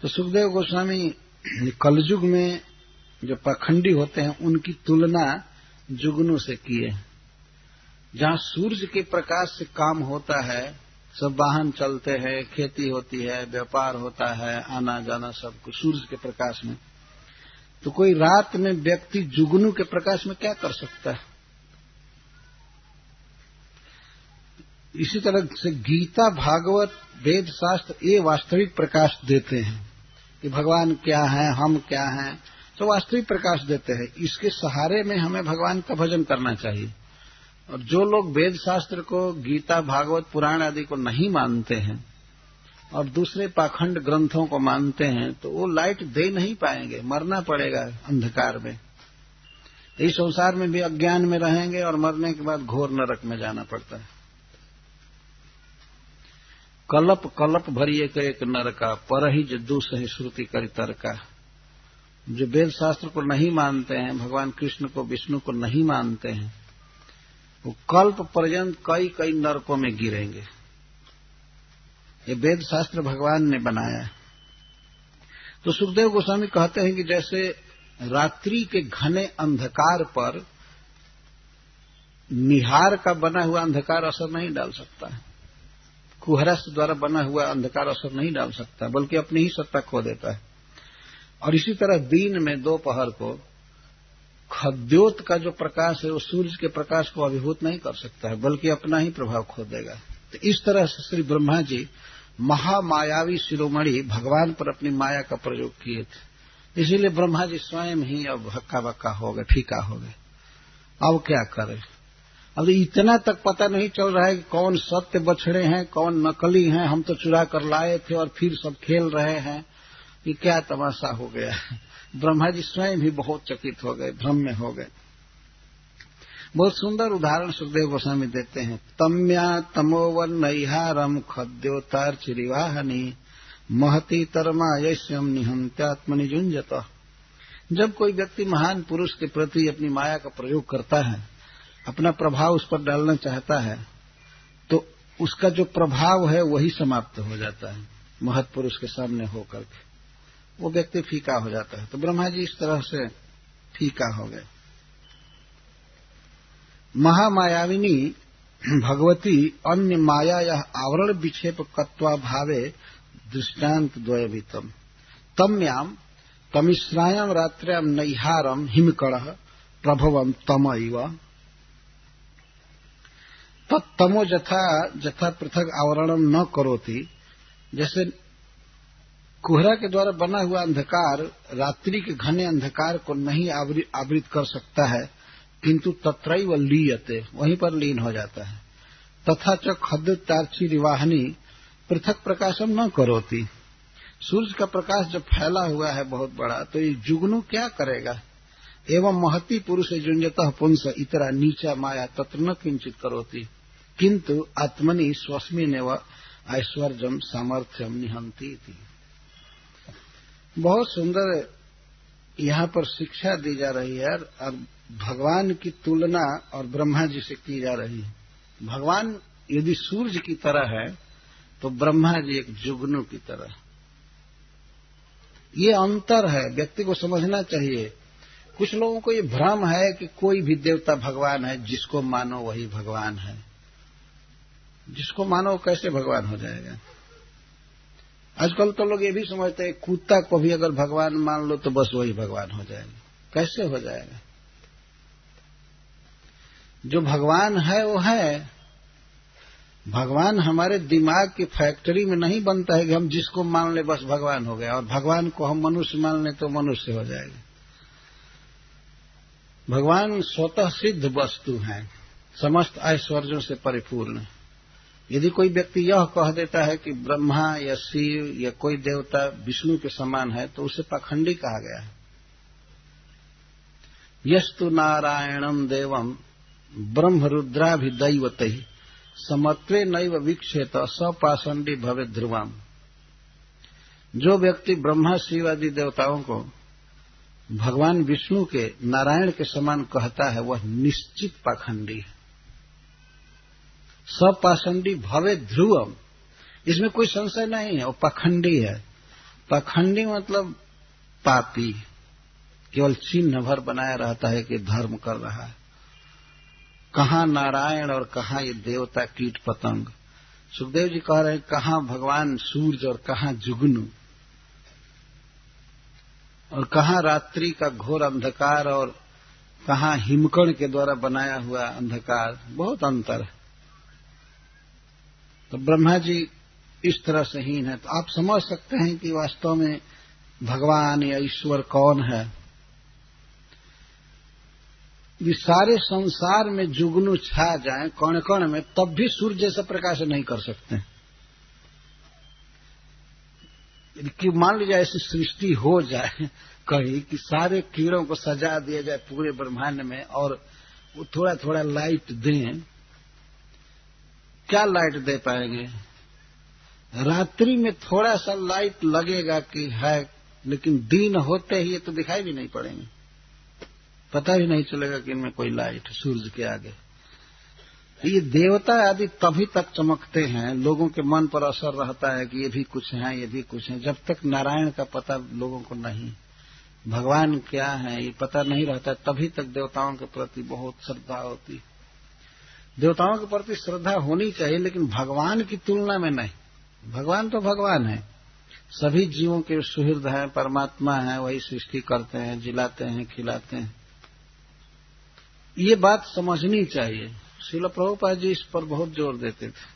तो सुखदेव गोस्वामी कलयुग में जो पाखंडी होते हैं उनकी तुलना जुगनू से किए। जहां सूर्य के प्रकाश से काम होता है, सब वाहन चलते हैं, खेती होती है, व्यापार होता है, आना जाना सब कुछ सूर्य के प्रकाश में, तो कोई रात में व्यक्ति जुगनू के प्रकाश में क्या कर सकता है। इसी तरह से गीता, भागवत, वेद शास्त्र ये वास्तविक प्रकाश देते हैं कि भगवान क्या है, हम क्या हैं, तो वास्तविक प्रकाश देते हैं। इसके सहारे में हमें भगवान का भजन करना चाहिए। और जो लोग वेद शास्त्र को, गीता, भागवत, पुराण आदि को नहीं मानते हैं और दूसरे पाखंड ग्रंथों को मानते हैं, तो वो लाइट दे नहीं पाएंगे, मरना पड़ेगा अंधकार में। इस संसार में भी अज्ञान में रहेंगे और मरने के बाद घोर नरक में जाना पड़ता है। कलप कलप भरी एक नरका, परहि जद्दू सही श्रुति करि तरका। जो वेद शास्त्र को नहीं मानते हैं, भगवान कृष्ण को, विष्णु को नहीं मानते हैं, वो कल्प पर्यंत कई कई नरकों में गिरेंगे। ये वेद शास्त्र भगवान ने बनाया है। तो सुखदेव गोस्वामी कहते हैं कि जैसे रात्रि के घने अंधकार पर निहार का बना हुआ अंधकार असर नहीं डाल सकता है, कुहरा से द्वारा बना हुआ अंधकार असर नहीं डाल सकता, बल्कि अपनी ही सत्ता खो देता है। और इसी तरह दिन में दोपहर को खद्योत का जो प्रकाश है वो सूर्य के प्रकाश को अभिभूत नहीं कर सकता है, बल्कि अपना ही प्रभाव खो देगा। तो इस तरह से श्री ब्रह्मा जी महामायावी शिरोमणि भगवान पर अपनी माया का प्रयोग किए थे। इसीलिए ब्रह्मा जी स्वयं ही अब हक्का बक्का हो गए, फीका हो गए। अब क्या करें? अब इतना तक पता नहीं चल रहा है कि कौन सत्य बछड़े हैं, कौन नकली हैं। हम तो चुरा कर लाए थे और फिर सब खेल रहे हैं, कि क्या तमाशा हो गया। ब्रह्मा जी स्वयं भी बहुत चकित हो गए, भ्रम में हो गए। बहुत सुंदर उदाहरण सुखदेव गोस्वामी देते हैं। तम्या तमोवर्णहारम खद्योतार्चिरिवाहनी महती तरमा यश्यम निहंत्यात्मनि जुंजत। जब कोई व्यक्ति महान पुरुष के प्रति अपनी माया का प्रयोग करता है, अपना प्रभाव उस पर डालना चाहता है, तो उसका जो प्रभाव है वही समाप्त हो जाता है। महत पुरुष के सामने होकर के वो व्यक्ति फीका हो जाता है। तो ब्रह्मा जी इस तरह से फीका हो गए। महामायाविनी भगवती अन्य माया यह आवरण विक्षेप कत्वा भावे दृष्टांत द्वयवितम तम्याम तमिश्रायाम रात्र्याम नैहारम हिमकड़ प्रभवम तम इव तत्तमो जथा पृथक आवरणम न करोति। जैसे कोहरा के द्वारा बना हुआ अंधकार रात्रि के घने अंधकार को नहीं आवृत कर सकता है, किंतु तत्रैव लीयते, वहीं पर लीन हो जाता है। तथा च खद्योतार्ची रिवाहनी पृथक प्रकाशम न करोति। सूर्य का प्रकाश जब फैला हुआ है बहुत बड़ा, तो ये जुगनू क्या करेगा। एवं महती पुरुष जुंजतः पुंस इतरा नीचा माया तत्र न किंचित करोति, किंतु आत्मनि स्वस्मिनेव ऐश्वर्यम सामर्थ्यम निहंती थी। बहुत सुंदर यहाँ पर शिक्षा दी जा रही है और भगवान की तुलना और ब्रह्मा जी से की जा रही है। भगवान यदि सूर्य की तरह है तो ब्रह्मा जी एक जुगनू की तरह। ये अंतर है, व्यक्ति को समझना चाहिए। कुछ लोगों को ये भ्रम है कि कोई भी देवता भगवान है, जिसको मानो वही भगवान है। जिसको मानो कैसे भगवान हो जाएगा। आजकल तो लोग ये भी समझते हैं कुत्ता को भी अगर भगवान मान लो तो बस वही भगवान हो जाएगा। कैसे हो जाएगा। जो भगवान है वो है। भगवान हमारे दिमाग की फैक्ट्री में नहीं बनता है कि हम जिसको मान ले बस भगवान हो गया, और भगवान को हम मनुष्य मान ले तो मनुष्य हो जाएगा। भगवान स्वतः सिद्ध वस्तु हैं, समस्त ऐश्वर्यों से परिपूर्ण। यदि कोई व्यक्ति यह कह देता है कि ब्रह्मा या शिव या कोई देवता विष्णु के समान है तो उसे पाखंडी कहा गया है। यस्तु नारायणम देवम ब्रह्म रुद्राभिदैवतैः समत्वे नैव वीक्षेत सपाषंडी भवे ध्रुवम। जो व्यक्ति ब्रह्मा शिव आदि देवताओं को भगवान विष्णु के नारायण के समान कहता है वह निश्चित पाखंडी है। सपाषंडी भवे ध्रुवम, इसमें कोई संशय नहीं है, वो पाखंडी है। पाखंडी मतलब पापी, केवल चिन्ह भर बनाया रहता है कि धर्म कर रहा है। कहाँ नारायण और कहाँ ये देवता कीट पतंग। सुखदेव जी कह रहे हैं कहाँ भगवान सूर्य और कहाँ जुगनू, और कहाँ रात्रि का घोर अंधकार और कहाँ हिमकण के द्वारा बनाया हुआ अंधकार। बहुत अंतर है। तो ब्रह्मा जी इस तरह से हीन है। तो आप समझ सकते हैं कि वास्तव में भगवान या ईश्वर कौन है। ये सारे संसार में जुगनू छा जाए कण कण में, तब भी सूर्य जैसा प्रकाश नहीं कर सकते। कि मान लीजिए ऐसी सृष्टि हो जाए कहीं कि सारे कीड़ों को सजा दिया जाए पूरे ब्रह्मांड में और वो थोड़ा थोड़ा लाइट दें, क्या लाइट दे पाएंगे। रात्रि में थोड़ा सा लाइट लगेगा कि है, लेकिन दिन होते ही ये तो दिखाई भी नहीं पड़ेंगे। पता भी नहीं चलेगा कि इनमें कोई लाइट सूरज के आगे। ये देवता आदि तभी तक चमकते हैं, लोगों के मन पर असर रहता है कि ये भी कुछ है, ये भी कुछ है। जब तक नारायण का पता लोगों को नहीं, भगवान क्या है ये पता नहीं रहता, तभी तक देवताओं के प्रति बहुत श्रद्धा होती। देवताओं के प्रति श्रद्धा होनी चाहिए, लेकिन भगवान की तुलना में नहीं। भगवान तो भगवान है, सभी जीवों के सुहृद हैं, परमात्मा है, वही सृष्टि करते हैं, जिलाते हैं, खिलाते हैं। ये बात समझनी चाहिए। श्रील प्रभुपाद जी इस पर बहुत जोर देते थे।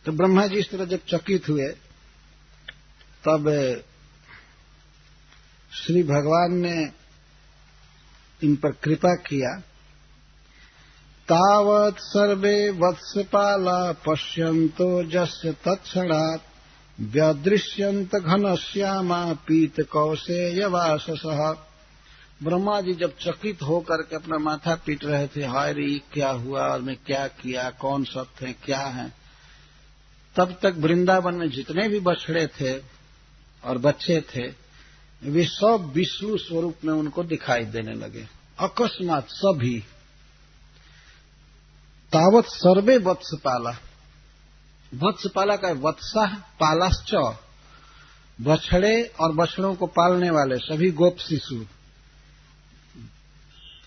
तो ब्रह्मा जी इस तरह जब चकित हुए तब श्री भगवान ने इन पर कृपा किया। तावत् सर्वे वत्सपाला पश्यन्तो जस्य तत्क्षणात् व्यदृश्यन्त घनश्यामा पीत कौशेय वाससः। ब्रह्मा जी जब चकित होकर के अपना माथा पीट रहे थे, हाय रे क्या हुआ और मैं क्या किया, कौन सब थे, क्या है, तब तक वृंदावन में जितने भी बछड़े थे और बच्चे थे वे सब विष्णु स्वरूप में उनको दिखाई देने लगे अकस्मात सभी। तावत सर्वे वत्सपाला, वत्सपाला का वत्सा पालाश्च, बछड़े और बछड़ों को पालने वाले सभी गोप शिशु।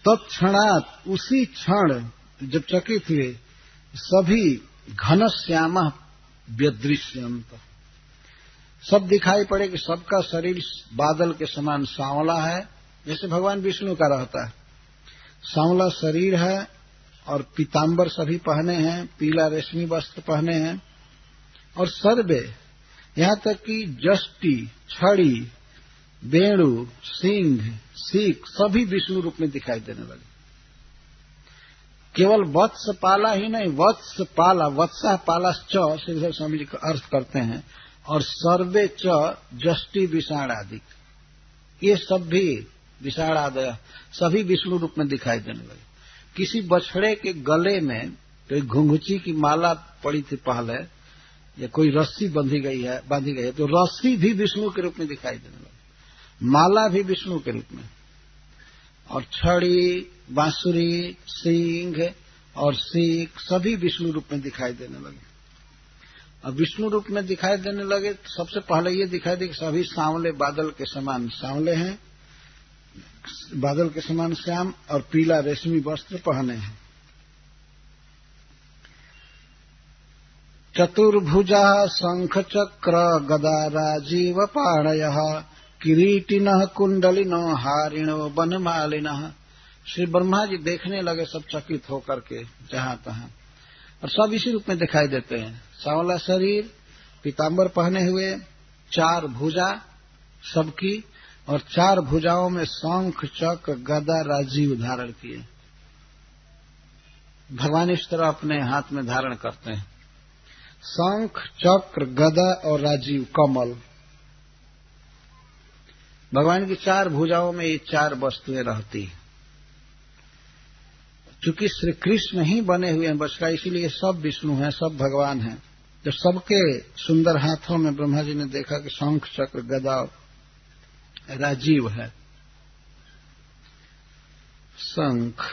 तत्क्षणात् उसी क्षण जब चकित हुए सभी घनश्याम व्यदृश्यंत, सब दिखाई पड़े कि सबका शरीर बादल के समान सांवला है, जैसे भगवान विष्णु का रहता है। सांवला शरीर है और पीतांबर सभी पहने हैं, पीला रेशमी वस्त्र पहने हैं, और सर्वे यहाँ तक कि जष्टि, छड़ी, वेणु, सिंह, सीख सभी विष्णु रूप में दिखाई देने लगे। केवल वत्स पाला ही नहीं, वत्स पाला, वत्सा पाला च श्रीधर स्वामी जी का अर्थ करते हैं, और सर्वे च जष्टि विषाण आदि, ये सब भी विषाण आदय सभी विष्णु रूप में दिखाई देने लगे। किसी बछड़े के गले में कोई घुंघुची की माला पड़ी थी पहले, या कोई रस्सी बांधी गई है, तो रस्सी भी विष्णु के रूप में दिखाई देने लगी, माला भी विष्णु के रूप में, और छड़ी, बांसुरी, सिंह और सीख सभी विष्णु रूप में दिखाई देने लगे। अब विष्णु रूप में दिखाई देने लगे तो सबसे पहले ये दिखाई दे कि सभी सांवले बादल के समान सांवले हैं, बादल के समान श्याम, और पीला रेशमी वस्त्र पहने हैं। चतुर्भुजा शंख चक्र गदा राजीव पाणयः किरीटिनः कुंडलिनो हारिणो वनमालिनः। श्री ब्रह्मा जी देखने लगे सब चकित होकर के जहां तहां, और सब इसी रूप में दिखाई देते हैं। सांवला शरीर, पीतांबर पहने हुए, 4 भुजा सबकी, और 4 भुजाओं में शंख चक्र गदा राजीव धारण किए। भगवान इस तरह अपने हाथ में धारण करते हैं, शंख चक्र गदा और राजीव कमल। भगवान की 4 भुजाओं में ये 4 वस्तुएं रहती हैं। चूंकि श्री कृष्ण ही बने हुए हैं बछड़ा, इसीलिए सब विष्णु हैं, सब भगवान हैं। जब सबके सुंदर हाथों में ब्रह्मा जी ने देखा कि शंख चक्र गदा राजीव है। शंख,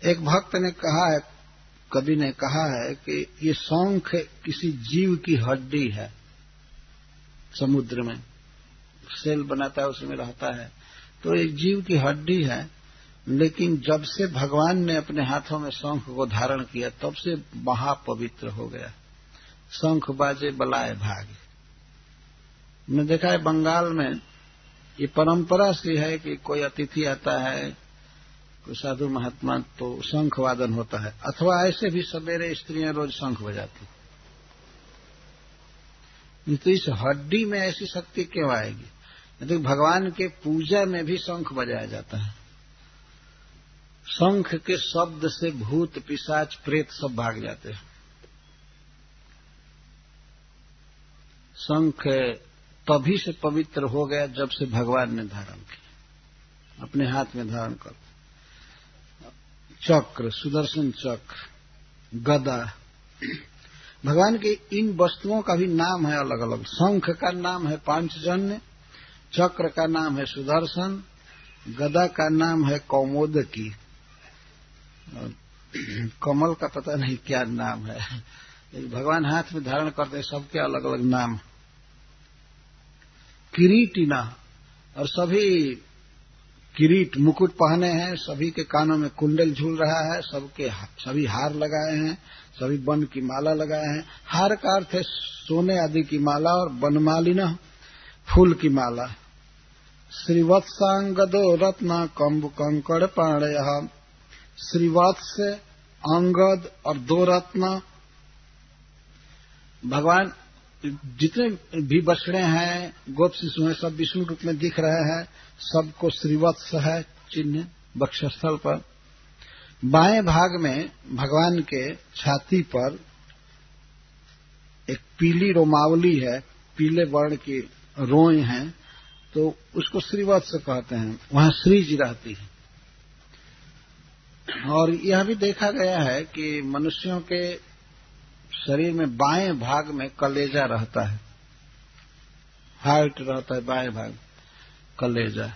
एक भक्त ने कहा है, कवि ने कहा है कि ये शंख किसी जीव की हड्डी है, समुद्र में सेल बनाता है, उसमें रहता है, तो एक जीव की हड्डी है। लेकिन जब से भगवान ने अपने हाथों में शंख को धारण किया तब से महापवित्र हो गया। शंख बाजे बलाए भागे। मैंने देखा है बंगाल में ये परंपरा सी है कि कोई अतिथि आता है, कोई साधु महात्मा, तो शंख वादन होता है, अथवा ऐसे भी सवेरे स्त्रियां रोज शंख बजाती। तो इस हड्डी में ऐसी शक्ति क्यों आएगी? तो भगवान के पूजा में भी शंख बजाया जाता है। शंख के शब्द से भूत पिशाच प्रेत सब भाग जाते हैं। शंख तभी से पवित्र हो गया जब से भगवान ने धारण किया, अपने हाथ में धारण कर। चक्र, सुदर्शन चक्र, गदा, भगवान के इन वस्तुओं का भी नाम है अलग अलग। शंख का नाम है पांचजन्य, चक्र का नाम है सुदर्शन, गदा का नाम है कौमोदकी, कमल का पता नहीं क्या नाम है, भगवान हाथ में धारण करते हैं, सबके अलग अलग नाम। किरीटिना, और सभी किरीट मुकुट पहने हैं, सभी के कानों में कुंडल झूल रहा है, सभी हार लगाए हैं, सभी वन की माला लगाए हैं। हार का अर्थ है सोने आदि की माला, और वनमालिना फूल की माला। श्रीवत्सांगदो रत्न कंब कंकड़ पाणय, श्रीवत्स, अंगद और 2 रत्न। भगवान जितने भी बछड़े हैं, गोप शिशु हैं, सब विष्णु रूप में दिख रहे हैं। सबको श्रीवत्स है चिन्ह वक्षस्थल पर। बाएं भाग में भगवान के छाती पर एक पीली रोमावली है, पीले वर्ण की रोए हैं, तो उसको श्रीवत्स कहते हैं। वहां श्री जी रहती है। और यह भी देखा गया है कि मनुष्यों के शरीर में बाएं भाग में कलेजा रहता है, हार्ट रहता है बाएं भाग, कलेजा।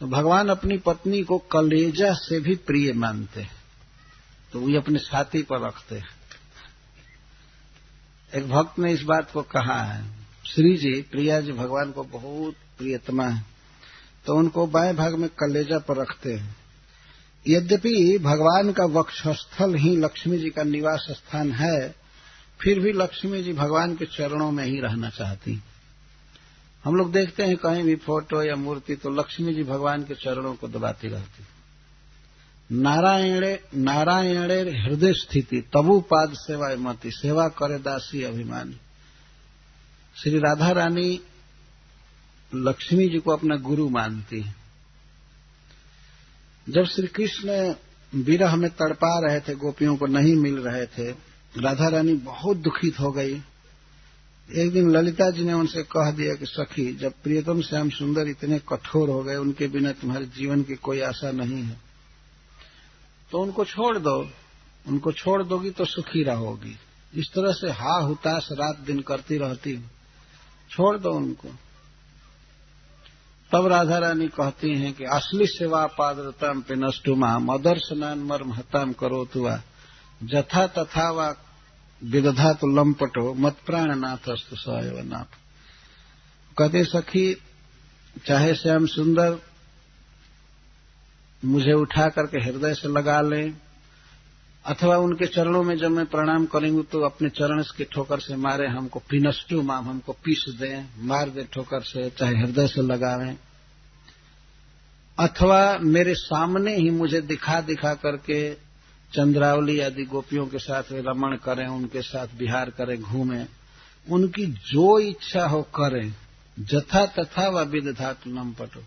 तो भगवान अपनी पत्नी को कलेजा से भी प्रिय मानते हैं, तो वो अपने छाती पर रखते हैं। एक भक्त ने इस बात को कहा है, श्री जी, प्रिया जी भगवान को बहुत प्रियतमा है, तो उनको बाएं भाग में कलेजा पर रखते हैं। यद्यपि भगवान का वक्षस्थल ही लक्ष्मी जी का निवास स्थान है, फिर भी लक्ष्मी जी भगवान के चरणों में ही रहना चाहती। हम लोग देखते हैं कहीं भी फोटो या मूर्ति तो लक्ष्मी जी भगवान के चरणों को दबाती रहती। नारायणे हृदय स्थिति तबु पाद सेवाए मति, सेवा करे दासी अभिमानी। श्री राधा रानी लक्ष्मी जी को अपना गुरु मानती है। जब श्री कृष्ण विरह में तड़पा रहे थे, गोपियों को नहीं मिल रहे थे, राधा रानी बहुत दुखित हो गई। एक दिन ललिता जी ने उनसे कह दिया कि सखी, जब प्रियतम श्याम सुंदर इतने कठोर हो गए, उनके बिना तुम्हारे जीवन की कोई आशा नहीं है, तो उनको छोड़ दो। उनको छोड़ दोगी तो सुखी रहोगी। इस तरह से हा हुताश रात दिन करती रहती हूं, छोड़ दो उनको। तब राधा रानी कहती हैं कि असली सेवा पादरताम पे नष्टुमा मदर्शनान मर्म हताम करो तुआ जथा तथा वा विदधा तो लंपटो मत प्राणनाथ अस्तु सएव नाथ। कहते सखी, चाहे श्याम सुंदर मुझे उठा करके हृदय से लगा लें, अथवा उनके चरणों में जब मैं प्रणाम करेंगे तो अपने चरण के ठोकर से मारे हमको, पिनष्टु माम हमको पीस दें, मार दे ठोकर से, चाहे हृदय से लगावें, अथवा मेरे सामने ही मुझे दिखा दिखा करके चंद्रावली आदि गोपियों के साथ रमण करें, उनके साथ विहार करें, घूमें, उनकी जो इच्छा हो करें, जथा तथा व विदधातु लंपटो,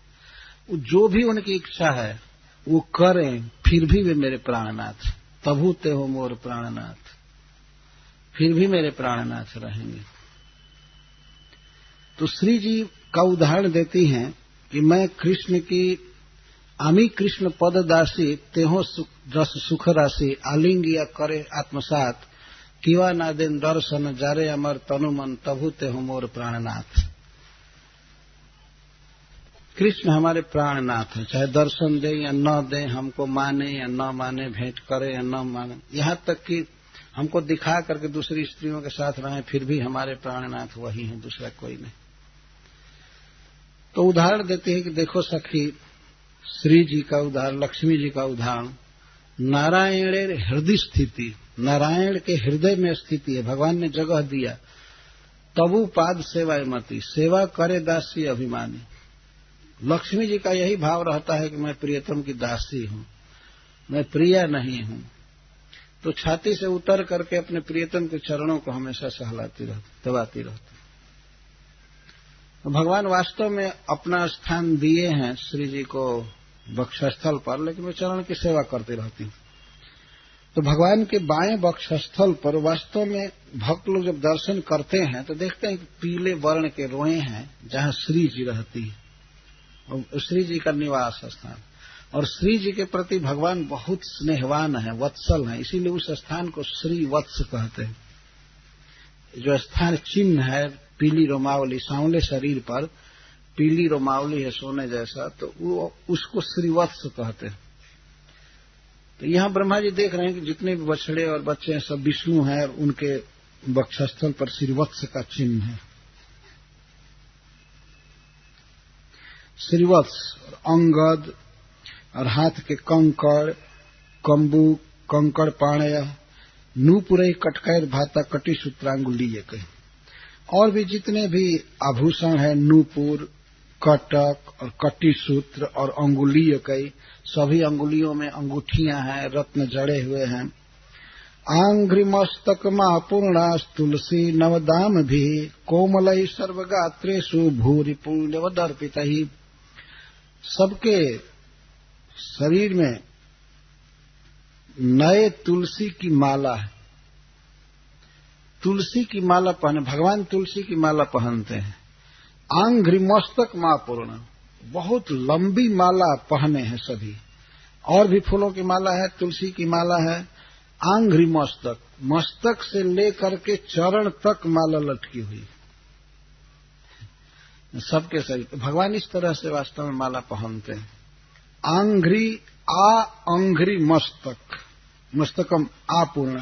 जो भी उनकी इच्छा है वो करें, फिर भी वे मेरे प्राणनाथ, तभु ते हो मोर प्राणनाथ, फिर भी मेरे प्राणनाथ रहेंगे। तो श्री जी का उदाहरण देती हैं कि मैं कृष्ण की आमी कृष्ण पद दासी, तेहो रस सुख राशि, आलिंगिया करे आत्मसात, किवा नादेन दर्शन जारे अमर तनुमन, तभु ते हो मोर प्राणनाथ। कृष्ण हमारे प्राणनाथ है, चाहे दर्शन दे या न दे, हमको माने या न माने, भेंट करे या न माने, यहाँ तक कि हमको दिखा करके दूसरी स्त्रियों के साथ रहें, फिर भी हमारे प्राणनाथ वही हैं, दूसरा कोई नहीं। तो उदाहरण देती है कि देखो सखी, श्री जी का उदाहरण, लक्ष्मी जी का उदाहरण, नारायण हृदय स्थिति, नारायण के हृदय में स्थिति है, भगवान ने जगह दिया। तबु पाद सेवाए मति, सेवा करे दासी अभिमानी। लक्ष्मी जी का यही भाव रहता है कि मैं प्रियतम की दासी हूं, मैं प्रिया नहीं हूं, तो छाती से उतर करके अपने प्रियतम के चरणों को हमेशा सहलाती रहती, दबाती रहती। तो भगवान वास्तव में अपना स्थान दिए हैं श्री जी को वक्षस्थल पर, लेकिन वे चरण की सेवा करती रहती। तो भगवान के बाएं वक्षस्थल पर वास्तव में भक्त लोग जब दर्शन करते हैं तो देखते हैं कि पीले वर्ण के रोए हैं जहां श्री जी रहती है, और श्री जी का निवास स्थान, और श्री जी के प्रति भगवान बहुत स्नेहवान है, वत्सल है, इसीलिए उस स्थान को श्री वत्स कहते हैं। जो स्थान चिन्ह है पीली रोमावली, सांवले शरीर पर पीली रोमावली है सोने जैसा, तो वो उसको श्रीवत्स कहते हैं। तो यहाँ ब्रह्मा जी देख रहे हैं कि जितने भी बछड़े और बच्चे हैं सब विष्णु हैं, और उनके वक्षस्थल पर श्रीवत्स का चिन्ह है। श्रीवत्स और अंगद और हाथ के कंकड़, कंबू, कंकड़ पाणय, नूपुरे कटकैर भाता कटी सूत्रांगुलीय कही, और भी जितने भी आभूषण है, नूपुर, कटक और कटी सूत्र और अंगुलीय कई, सभी अंगुलियों में अंगूठियां हैं, रत्न जड़े हुए हैं। आंघ्रि मस्तक मा पूर्णास तुलसी नवदाम भी कोमलई सर्वगात्रेषु भूरि पुण्यवदर्पित ही। सबके शरीर में नए तुलसी की माला है, तुलसी की माला पहने, भगवान तुलसी की माला पहनते हैं। आंघ्रि मस्तक मा पूर्ण, बहुत लंबी माला पहने हैं सभी, और भी फूलों की माला है, तुलसी की माला है। आंघ्रि मस्तक, मस्तक से लेकर के चरण तक माला लटकी हुई सबके शरीर। भगवान इस तरह से वास्तव में माला पहनते हैं। आंघ्रि अंघ्रि मस्तक, मस्तकम आपूर्ण,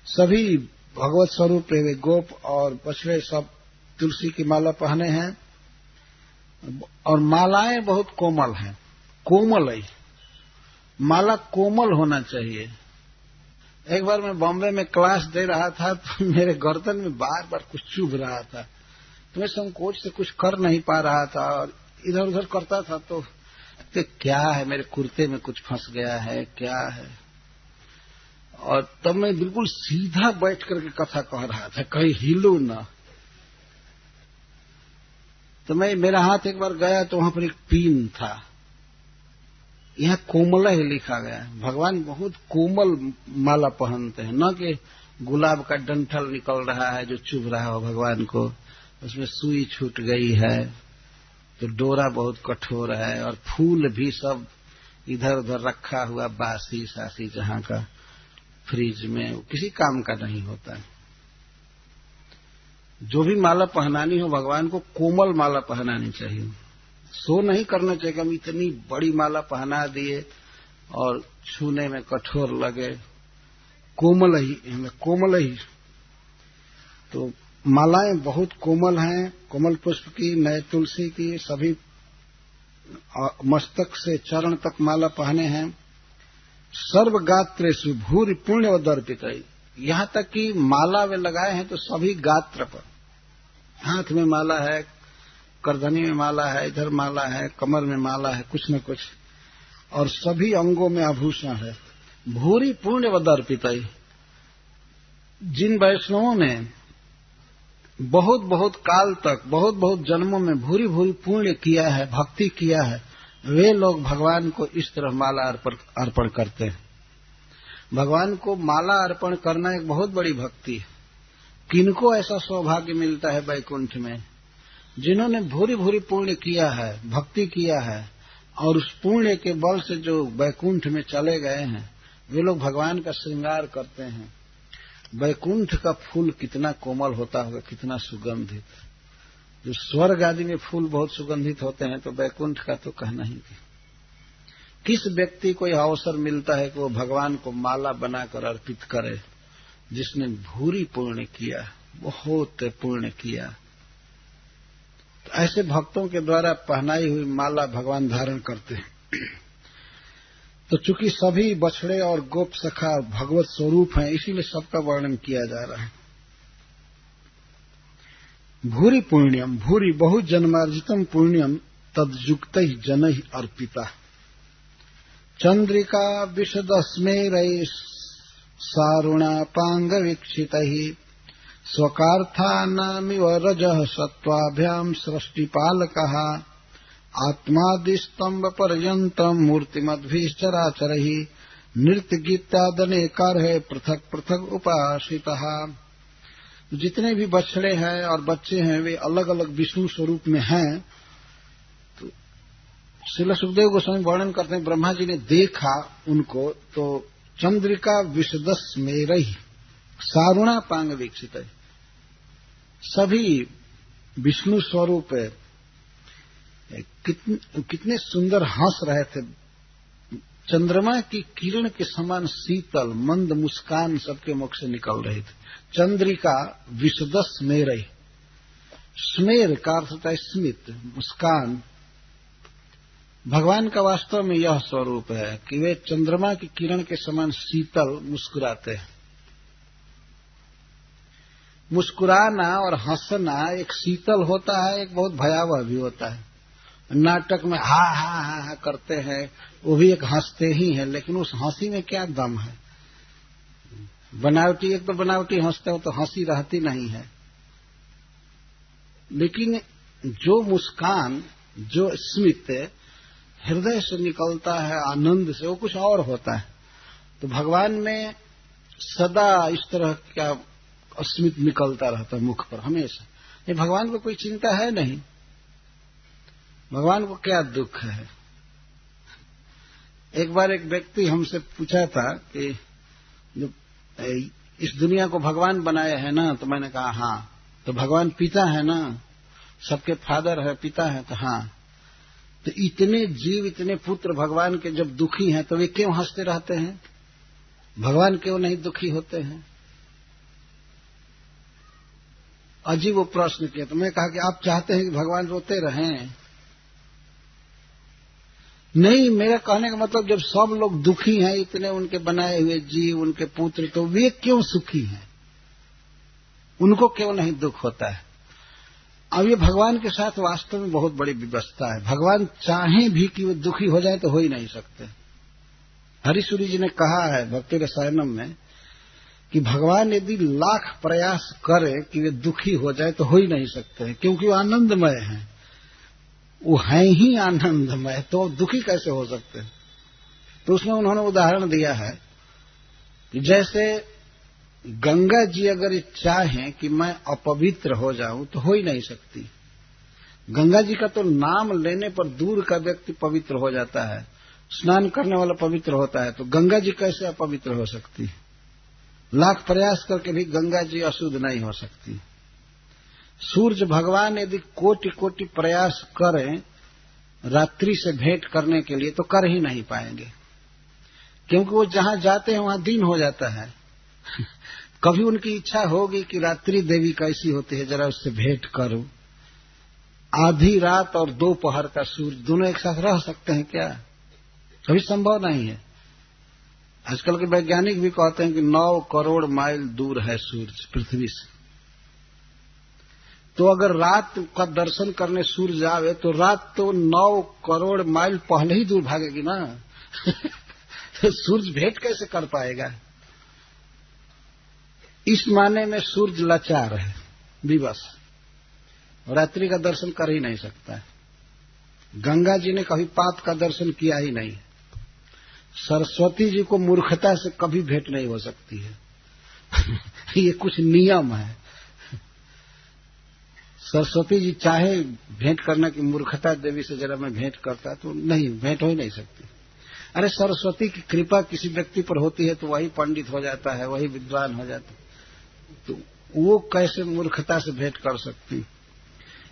सभी भगवत स्वरूप हुए गोप और बछड़े सब तुलसी की माला पहने हैं। और मालाएं बहुत कोमल हैं, कोमल है, माला कोमल होना चाहिए। एक बार मैं बॉम्बे में क्लास दे रहा था तो मेरे गर्दन में बार बार कुछ चुभ रहा था, तो मैं संकोच से कुछ कर नहीं पा रहा था और इधर उधर करता था। तो क्या है, मेरे कुर्ते में कुछ फंस गया है, क्या है। और तब मैं बिल्कुल सीधा बैठ करके कथा कह रहा था, कहीं हिलू न। तो मेरा हाथ एक बार गया तो वहां पर एक पिन था, यहां कोमल ही लिखा गया है। भगवान बहुत कोमल माला पहनते हैं, न कि गुलाब का डंठल निकल रहा है जो चुभ रहा हो भगवान को, उसमें सुई छूट गई है तो डोरा बहुत कठोर है, और फूल भी सब इधर उधर रखा हुआ बासी सासी जहां का फ्रिज में, किसी काम का नहीं होता है। जो भी माला पहनानी हो भगवान को कोमल माला पहनानी चाहिए। सो नहीं करना चाहिए कि हम इतनी बड़ी माला पहना दिए और छूने में कठोर लगे। कोमल ही तो मालाएं बहुत कोमल हैं, कोमल पुष्प की, नए तुलसी की, सभी मस्तक से चरण तक माला पहने हैं। सर्व गात्रेषु भूरि पुण्यवदर्पित, यहां तक कि माला वे लगाए हैं तो सभी गात्र पर, हाथ में माला है, करधनी में माला है, इधर माला है, कमर में माला है, कुछ न कुछ, और सभी अंगों में आभूषण है। भूरि पुण्यवदर्पित, जिन वैष्णवों ने बहुत बहुत काल तक, बहुत बहुत जन्मों में भूरि भूरि पुण्य किया है, भक्ति किया है, वे लोग भगवान को इस तरह माला अर्पण करते हैं। भगवान को माला अर्पण करना एक बहुत बड़ी भक्ति है। किनको ऐसा सौभाग्य मिलता है वैकुंठ में, जिन्होंने भूरि भूरि पुण्य किया है, भक्ति किया है, और उस पुण्य के बल से जो वैकुंठ में चले गए हैं, वे लोग भगवान का श्रृंगार करते हैं। वैकुंठ का फूल कितना कोमल होता होगा, कितना सुगंधित। जो स्वर्ग आदि में फूल बहुत सुगंधित होते हैं, तो वैकुंठ का तो कहना ही नहीं। किस व्यक्ति को यह अवसर मिलता है कि वो भगवान को माला बनाकर अर्पित करे, जिसने भूरि पुण्य किया, बहुत पुण्य किया। तो ऐसे भक्तों के द्वारा पहनाई हुई माला भगवान धारण करते हैं। तो चूंकि सभी बछड़े और गोप सखा भगवत स्वरूप हैं, इसीलिए सबका वर्णन किया जा रहा है। भूरि पुण्यम, भूरि बहु जन्मार्जितम पुण्यम तद्युक्त जन अर्पिता। चंद्रिका विशदस्मेरै सारुणापांग वीक्षित स्वकार्थानामिव रजः सत्त्वाभ्याम सृष्टिपालकः आत्मादिस्तंभ पर्यंतम मूर्तिमद्भिश्चराचरैः नृत्य गीतादनेकारः पृथक पृथक उपासितः। जितने भी बछड़े हैं और बच्चे हैं, वे अलग अलग विष्णु स्वरूप में हैं। तो श्रील सुखदेव गोस्वामी वर्णन करते हैं, ब्रह्मा जी ने देखा उनको तो चंद्रिका विशदस्मेरै सारुणापांग वीक्षित, सभी विष्णु स्वरूप है। कितने सुंदर हंस रहे थे, चंद्रमा की किरण के समान शीतल मंद मुस्कान सबके मुख से निकल रही थी। चंद्रिका विशदस्मेरै, स्मेर का अर्थ होता है स्मित, मुस्कान। भगवान का वास्तव में यह स्वरूप है कि वे चंद्रमा की किरण के समान शीतल मुस्कुराते हैं। मुस्कुराना और हंसना एक शीतल होता है, एक बहुत भयावह भी होता है। नाटक में हा हा हा हा करते हैं, वो भी एक हंसते ही हैं, लेकिन उस हंसी में क्या दम है। बनावटी, एक तो बनावटी हंसते हो तो हंसी रहती नहीं है। लेकिन जो मुस्कान, जो स्मित हृदय से निकलता है आनंद से, वो कुछ और होता है। तो भगवान में सदा इस तरह का स्मित निकलता रहता है मुख पर हमेशा। ये भगवान को कोई चिंता है नहीं, भगवान को क्या दुख है। एक बार एक व्यक्ति हमसे पूछा था कि जो इस दुनिया को भगवान बनाया है ना, तो मैंने कहा हाँ। तो भगवान पिता है ना, सबके फादर है, पिता है, तो हाँ। तो इतने जीव, इतने पुत्र भगवान के जब दुखी हैं तो वे क्यों हंसते रहते हैं, भगवान क्यों नहीं दुखी होते हैं। अजीब वो प्रश्न किया। तो मैं कहा कि आप चाहते हैं कि भगवान रोते रहें, नहीं, मेरा कहने का मतलब जब सब लोग दुखी हैं, इतने उनके बनाए हुए जीव, उनके पुत्र, तो वे क्यों सुखी हैं? उनको क्यों नहीं दुख होता है? अब ये भगवान के साथ वास्तव में बहुत बड़ी व्यवस्था है। भगवान चाहे भी कि वे दुखी हो जाए तो हो ही नहीं सकते। हरिसूरी जी ने कहा है भक्ति रसायनम में कि भगवान यदि लाख प्रयास करे कि वे दुखी हो जाए तो हो ही नहीं सकते, क्योंकि वो आनंदमय हैं। वो हैं ही आनंदमय, तो दुखी कैसे हो सकते हैं? तो उसमें उन्होंने उदाहरण दिया है कि जैसे गंगा जी अगर चाहें कि मैं अपवित्र हो जाऊं तो हो ही नहीं सकती। गंगा जी का तो नाम लेने पर दूर का व्यक्ति पवित्र हो जाता है, स्नान करने वाला पवित्र होता है, तो गंगा जी कैसे अपवित्र हो सकती है? लाख प्रयास करके भी गंगा जी अशुद्ध नहीं हो सकती। सूर्य भगवान यदि कोटि कोटि प्रयास करें रात्रि से भेंट करने के लिए तो कर ही नहीं पाएंगे, क्योंकि वो जहां जाते हैं वहां दिन हो जाता है। कभी उनकी इच्छा होगी कि रात्रि देवी कैसी होती है, जरा उससे भेंट करूं। आधी रात और दोपहर का सूर्य दोनों एक साथ रह सकते हैं क्या? कभी संभव नहीं है। आजकल के वैज्ञानिक भी कहते हैं कि 9 करोड़ माइल दूर है सूर्य पृथ्वी से। तो अगर रात का दर्शन करने सूर्य जावे तो रात तो 9 करोड़ माइल पहले ही दूर भागेगी ना। तो सूर्य भेंट कैसे कर पाएगा? इस माने में सूर्य लाचार है, विवश, रात्रि का दर्शन कर ही नहीं सकता है। गंगा जी ने कभी पाप का दर्शन किया ही नहीं। सरस्वती जी को मूर्खता से कभी भेंट नहीं हो सकती है। ये कुछ नियम है। सरस्वती जी चाहे भेंट करना की मूर्खता देवी से जरा मैं भेंट करता तो नहीं, भेंट हो ही नहीं सकती। अरे सरस्वती की कृपा किसी व्यक्ति पर होती है तो वही पंडित हो जाता है, वही विद्वान हो जाता है, तो वो कैसे मूर्खता से भेंट कर सकती?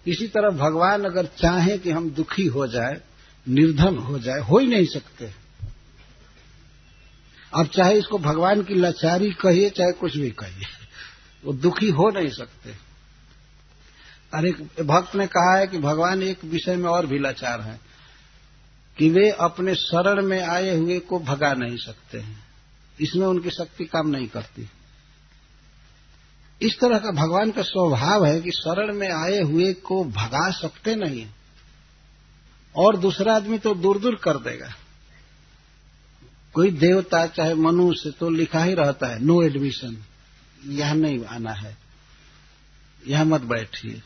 इसी तरह भगवान अगर चाहे कि हम दुखी हो जाए, निर्धन हो जाए, हो ही नहीं सकते। अब चाहे इसको भगवान की लाचारी कहिए चाहे कुछ भी कहिए, वो दुखी हो नहीं सकते। अरे भक्त ने कहा है कि भगवान एक विषय में और भी लाचार हैं कि वे अपने शरण में आए हुए को भगा नहीं सकते हैं, इसमें उनकी शक्ति काम नहीं करती। इस तरह का भगवान का स्वभाव है कि शरण में आए हुए को भगा सकते नहीं, और दूसरा आदमी तो दूर दूर कर देगा। कोई देवता चाहे मनुष्य तो लिखा ही रहता है नो एडमिशन, यहां नहीं आना है, यहां मत बैठिए।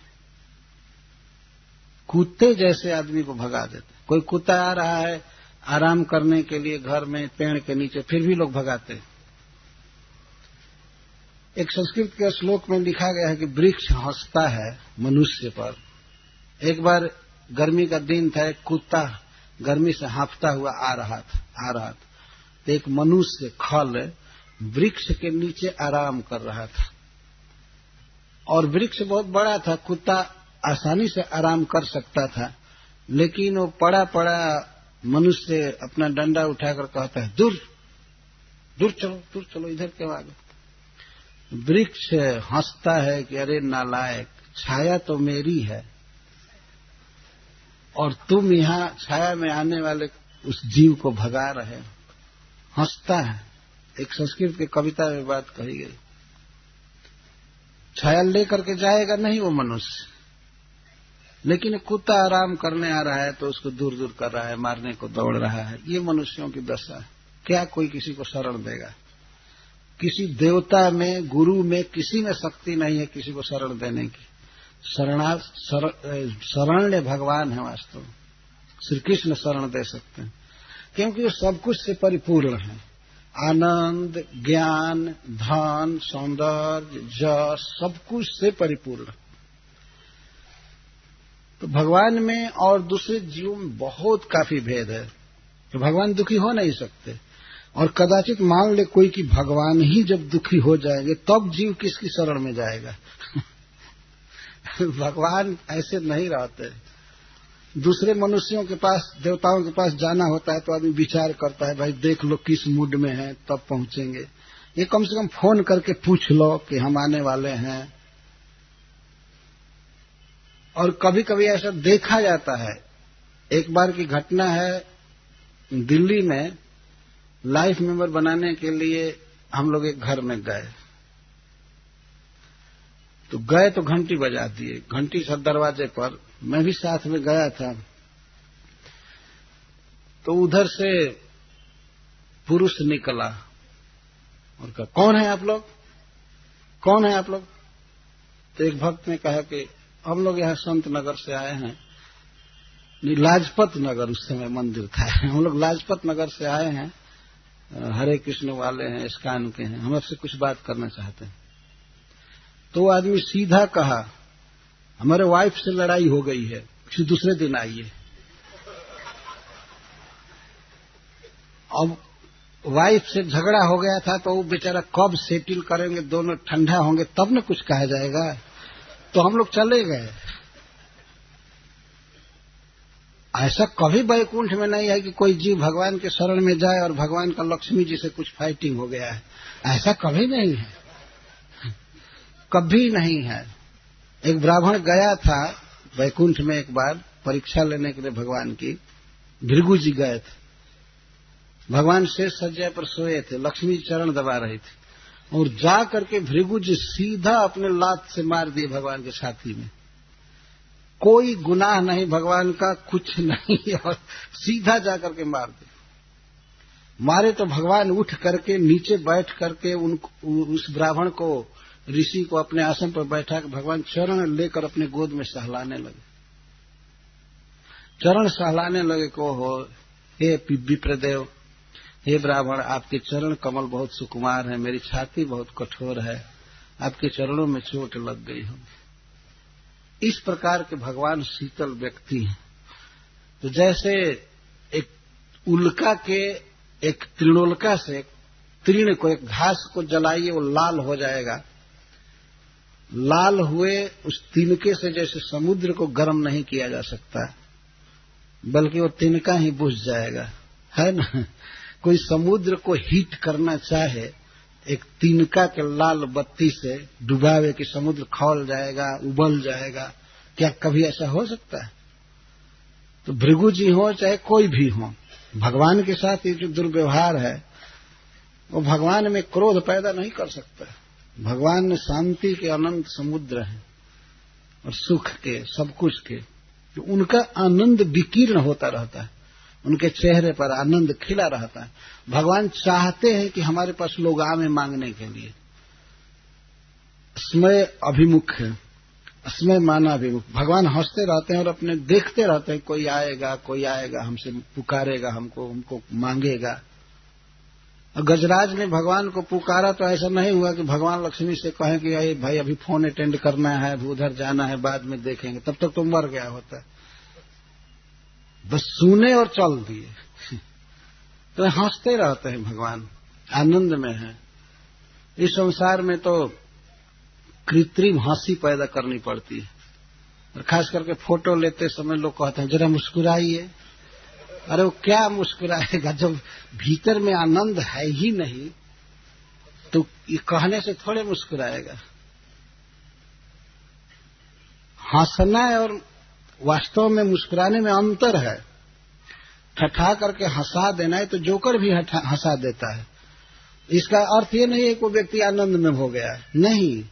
कुत्ते जैसे आदमी को भगा देते। कोई कुत्ता आ रहा है आराम करने के लिए घर में पेड़ के नीचे, फिर भी लोग भगाते हैं। एक संस्कृत के श्लोक में लिखा गया है कि वृक्ष हंसता है मनुष्य पर। एक बार गर्मी का दिन था, एक कुत्ता गर्मी से हांफता हुआ आ रहा था, तो एक मनुष्य खल वृक्ष के नीचे आराम कर रहा था, और वृक्ष बहुत बड़ा था, कुत्ता आसानी से आराम कर सकता था, लेकिन वो पड़ा पड़ा मनुष्य अपना डंडा उठाकर कहता है दूर दूर चलो, दूर चलो, इधर क्यों आ गए? वृक्ष हंसता है कि अरे नालायक, छाया तो मेरी है और तुम यहां छाया में आने वाले उस जीव को भगा रहे हो। हंसता है। एक संस्कृत की कविता में बात कही गई। छाया लेकर के जाएगा नहीं वो मनुष्य, लेकिन कुत्ता आराम करने आ रहा है तो उसको दूर दूर कर रहा है, मारने को दौड़ रहा है। ये मनुष्यों की दशा है। क्या कोई किसी को शरण देगा? किसी देवता में, गुरु में, किसी में शक्ति नहीं है किसी को शरण देने की। शरण्य भगवान है वास्तव में। श्री कृष्ण शरण दे सकते हैं, क्योंकि वो सब कुछ से परिपूर्ण है। आनंद, ज्ञान, धन, सौंदर्य, जस, सब कुछ से परिपूर्ण। तो भगवान में और दूसरे जीवों में बहुत काफी भेद है, तो भगवान दुखी हो नहीं सकते। और कदाचित मान ले कोई कि भगवान ही जब दुखी हो जाएंगे तब जीव किसकी शरण में जाएगा? भगवान ऐसे नहीं रहते। दूसरे मनुष्यों के पास, देवताओं के पास जाना होता है तो आदमी विचार करता है, भाई देख लो किस मूड में है तब पहुंचेंगे। ये कम से कम फोन करके पूछ लो कि हम आने वाले हैं। और कभी कभी ऐसा देखा जाता है। एक बार की घटना है दिल्ली में लाइफ मेंबर बनाने के लिए हम लोग एक घर में गए, तो गए तो घंटी बजा दिए, घंटी सब दरवाजे पर, मैं भी साथ में गया था। तो उधर से पुरुष निकला और कहा, कौन है आप लोग, कौन है आप लोग? तो एक भक्त ने कहा कि हम लोग यहाँ संत नगर से आए हैं, लाजपत नगर उस समय मंदिर था, हम लोग लाजपत नगर से आए हैं, हरे कृष्ण वाले हैं, इस्कान के हैं, हम आपसे कुछ बात करना चाहते हैं। तो वो आदमी सीधा कहा, हमारे वाइफ से लड़ाई हो गई है, फिर दूसरे दिन आइए। अब वाइफ से झगड़ा हो गया था तो वो बेचारा कब सेटिल करेंगे, दोनों ठंडा होंगे तब न कुछ कहा जाएगा। तो हम लोग चले गए। ऐसा कभी वैकुंठ में नहीं है कि कोई जीव भगवान के शरण में जाए और भगवान का लक्ष्मी जी से कुछ फाइटिंग हो गया है, ऐसा कभी नहीं है, कभी नहीं है। एक ब्राह्मण गया था वैकुंठ में एक बार परीक्षा लेने के लिए भगवान की, भृगु जी गए थे, भगवान शेष सज्जा पर सोए थे, लक्ष्मी चरण दबा रही थी और जा करके भृगु जी सीधा अपने लात से मार दिए भगवान के छाती में। कोई गुनाह नहीं भगवान का, कुछ नहीं, और सीधा जा करके मार दिए। मारे तो भगवान उठ करके नीचे बैठ करके उस ब्राह्मण को, ऋषि को अपने आसन पर बैठा के भगवान चरण लेकर अपने गोद में सहलाने लगे, चरण सहलाने लगे को हो, हे विप्रदेव, हे ब्राह्मण, आपके चरण कमल बहुत सुकुमार है, मेरी छाती बहुत कठोर है, आपके चरणों में चोट लग गई हो। इस प्रकार के भगवान शीतल व्यक्ति हैं। तो जैसे एक उल्का के, एक तृणोल्का से एक तृण को, एक घास को जलाइए वो लाल हो जाएगा, लाल हुए उस तिनके से जैसे समुद्र को गर्म नहीं किया जा सकता, बल्कि वो तिनका ही बुझ जाएगा, है ना। कोई समुद्र को हीट करना चाहे, एक तिनका के लाल बत्ती से डुबावे कि समुद्र खौल जाएगा, उबल जाएगा, क्या कभी ऐसा हो सकता है? तो भृगु जी हो चाहे कोई भी हो, भगवान के साथ ये जो दुर्व्यवहार है वो भगवान में क्रोध पैदा नहीं कर सकता। भगवान में शांति के अनंत समुद्र हैं और सुख के, सब कुछ के, तो उनका आनंद विकीर्ण होता रहता है, उनके चेहरे पर आनंद खिला रहता है। भगवान चाहते हैं कि हमारे पास लोग आवे मांगने के लिए। स्मय अभिमुख है, स्मय माना अभिमुख। भगवान हंसते रहते हैं और अपने देखते रहते हैं, कोई आएगा, कोई आएगा, हमसे पुकारेगा, हमको मांगेगा। गजराज ने भगवान को पुकारा तो ऐसा नहीं हुआ कि भगवान लक्ष्मी से कहें कि अरे भाई अभी फोन अटेंड करना है, उधर जाना है, बाद में देखेंगे, तब तक तो मर गया होता। बस सुने और चल दिए। तो हंसते रहते हैं भगवान, आनंद में है। इस संसार में तो कृत्रिम हंसी पैदा करनी पड़ती है, और खास करके फोटो लेते समय लोग कहते हैं जरा मुस्कुराइए। अरे वो क्या मुस्कुराएगा जब भीतर में आनंद है ही नहीं, तो ये कहने से थोड़े मुस्कुराएगा। हंसना और वास्तव में मुस्कुराने में अंतर है। ठठा करके हंसा देना है तो जोकर भी हंसा देता है। इसका अर्थ ये नहीं है कि वो व्यक्ति आनंद में हो गया है, नहीं।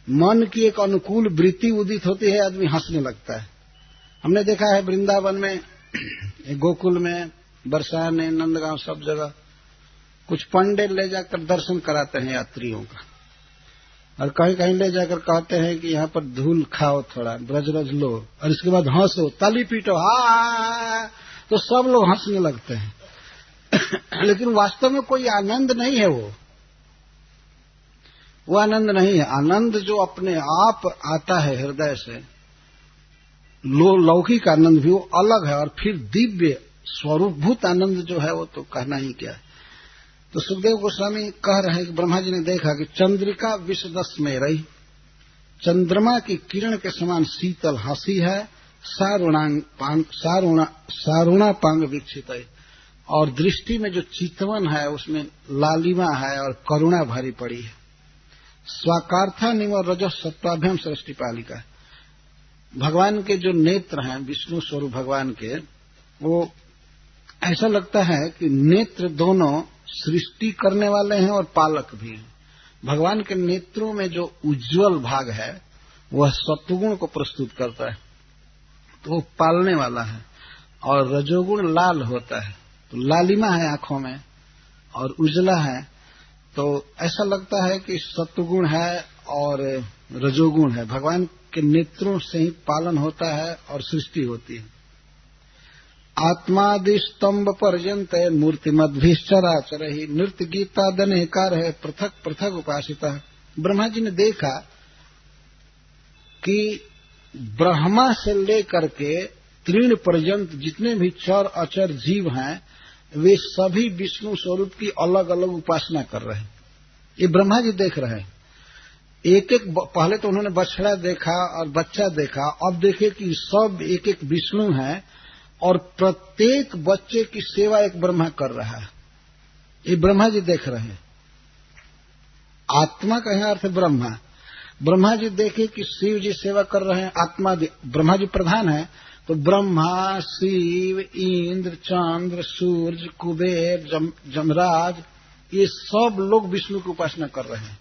मन की एक अनुकूल वृत्ति उदित होती है, आदमी हंसने लगता है। हमने देखा है वृंदावन में, गोकुल में, बरसाने, नंदगांव, सब जगह कुछ पंडित ले जाकर दर्शन कराते हैं यात्रियों का, और कहीं कहीं ले जाकर कहते हैं कि यहाँ पर धूल खाओ, थोड़ा ब्रजरज लो, और इसके बाद हंसो, ताली पीटो, हा, तो सब लोग हंसने लगते हैं। लेकिन वास्तव में कोई आनंद नहीं है, वो आनंद नहीं है। आनंद जो अपने आप आता है हृदय से, लौकिक आनंद भी वो अलग है, और फिर दिव्य स्वरूपभूत आनंद जो है वो तो कहना ही क्या है। तो सुखदेव गोस्वामी कह रहे हैं कि ब्रह्मा जी ने देखा कि चंद्रिका विषदस में रही, चंद्रमा की किरण के समान शीतल हंसी है, सारुणापांग विकसित है, और दृष्टि में जो चितवन है उसमें लालिमा है और करुणा भरी पड़ी है। स्वाकार्थानिव रजो सत्वाभ्याम सृष्टि पालिका है। भगवान के जो नेत्र हैं, विष्णु स्वरूप भगवान के, वो ऐसा लगता है कि नेत्र दोनों सृष्टि करने वाले हैं और पालक भी हैं। भगवान के नेत्रों में जो उज्जवल भाग है वह सत्वगुण को प्रस्तुत करता है, तो वो पालने वाला है। और रजोगुण लाल होता है, तो लालिमा है आंखों में और उजला है, तो ऐसा लगता है कि सत्वगुण है और रजोगुण है। भगवान के नेत्रों से ही पालन होता है और सृष्टि होती है। आत्मादि स्तंभ पर्यंत मूर्तिमद्भिश्चराचर ही नृत्य गीता दनेकार है पृथक पृथक उपासिता। ब्रह्मा जी ने देखा कि ब्रह्मा से लेकर के तृण पर्यंत जितने भी चर अचर जीव हैं वे सभी विष्णु स्वरूप की अलग अलग उपासना कर रहे हैं। ये ब्रह्मा जी देख रहे हैं। एक एक पहले तो उन्होंने बछड़ा देखा और बच्चा देखा, अब देखे कि सब एक एक विष्णु है और प्रत्येक बच्चे की सेवा एक ब्रह्मा कर रहा है। ये ब्रह्मा जी देख रहे हैं। आत्मा का अर्थ ब्रह्मा। ब्रह्मा जी देखे कि शिव जी सेवा कर रहे हैं, आत्मा ब्रह्मा जी प्रधान है, तो ब्रह्मा, शिव, इंद्र, चंद्र, सूर्य, कुबेर, जमराज, ये सब लोग विष्णु की उपासना कर रहे हैं।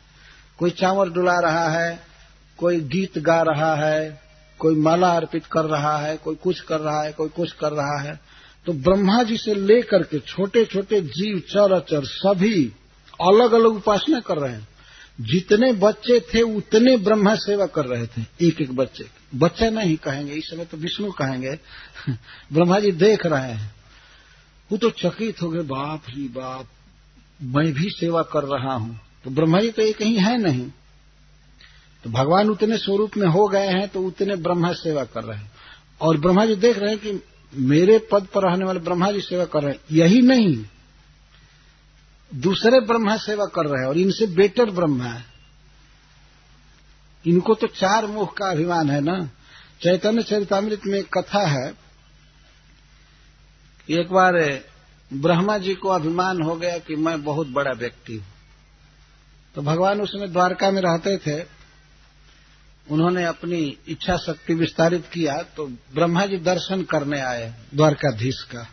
कोई चावल डुला रहा है, कोई गीत गा रहा है, कोई माला अर्पित कर रहा है, कोई कुछ कर रहा है, कोई कुछ कर रहा है। तो ब्रह्मा जी से लेकर के छोटे छोटे जीव चर अचर सभी अलग अलग उपासना कर रहे हैं। जितने बच्चे थे उतने ब्रह्मा सेवा कर रहे थे, एक एक बच्चे। बच्चा नहीं कहेंगे, इस समय तो विष्णु कहेंगे। ब्रह्मा जी देख रहे हैं, वो तो चकित हो गए, बाप रे बाप, मैं भी सेवा कर रहा हूं। तो ब्रह्मा जी तो एक ही है नहीं, तो भगवान उतने स्वरूप में हो गए हैं तो उतने ब्रह्मा सेवा कर रहे हैं। और ब्रह्मा जी देख रहे हैं कि मेरे पद पर रहने वाले ब्रह्मा जी सेवा कर रहे हैं, यही नहीं दूसरे ब्रह्मा सेवा कर रहे हैं और इनसे बेटर ब्रह्मा है। इनको तो चार मुख का अभिमान है ना। चैतन्य चरितामृत में एक कथा है कि एक बार ब्रह्मा जी को अभिमान हो गया कि मैं बहुत बड़ा व्यक्ति हूं। तो भगवान उसमें द्वारका में रहते थे, उन्होंने अपनी इच्छा शक्ति विस्तारित किया, तो ब्रह्मा जी दर्शन करने आए द्वारकाधीश का।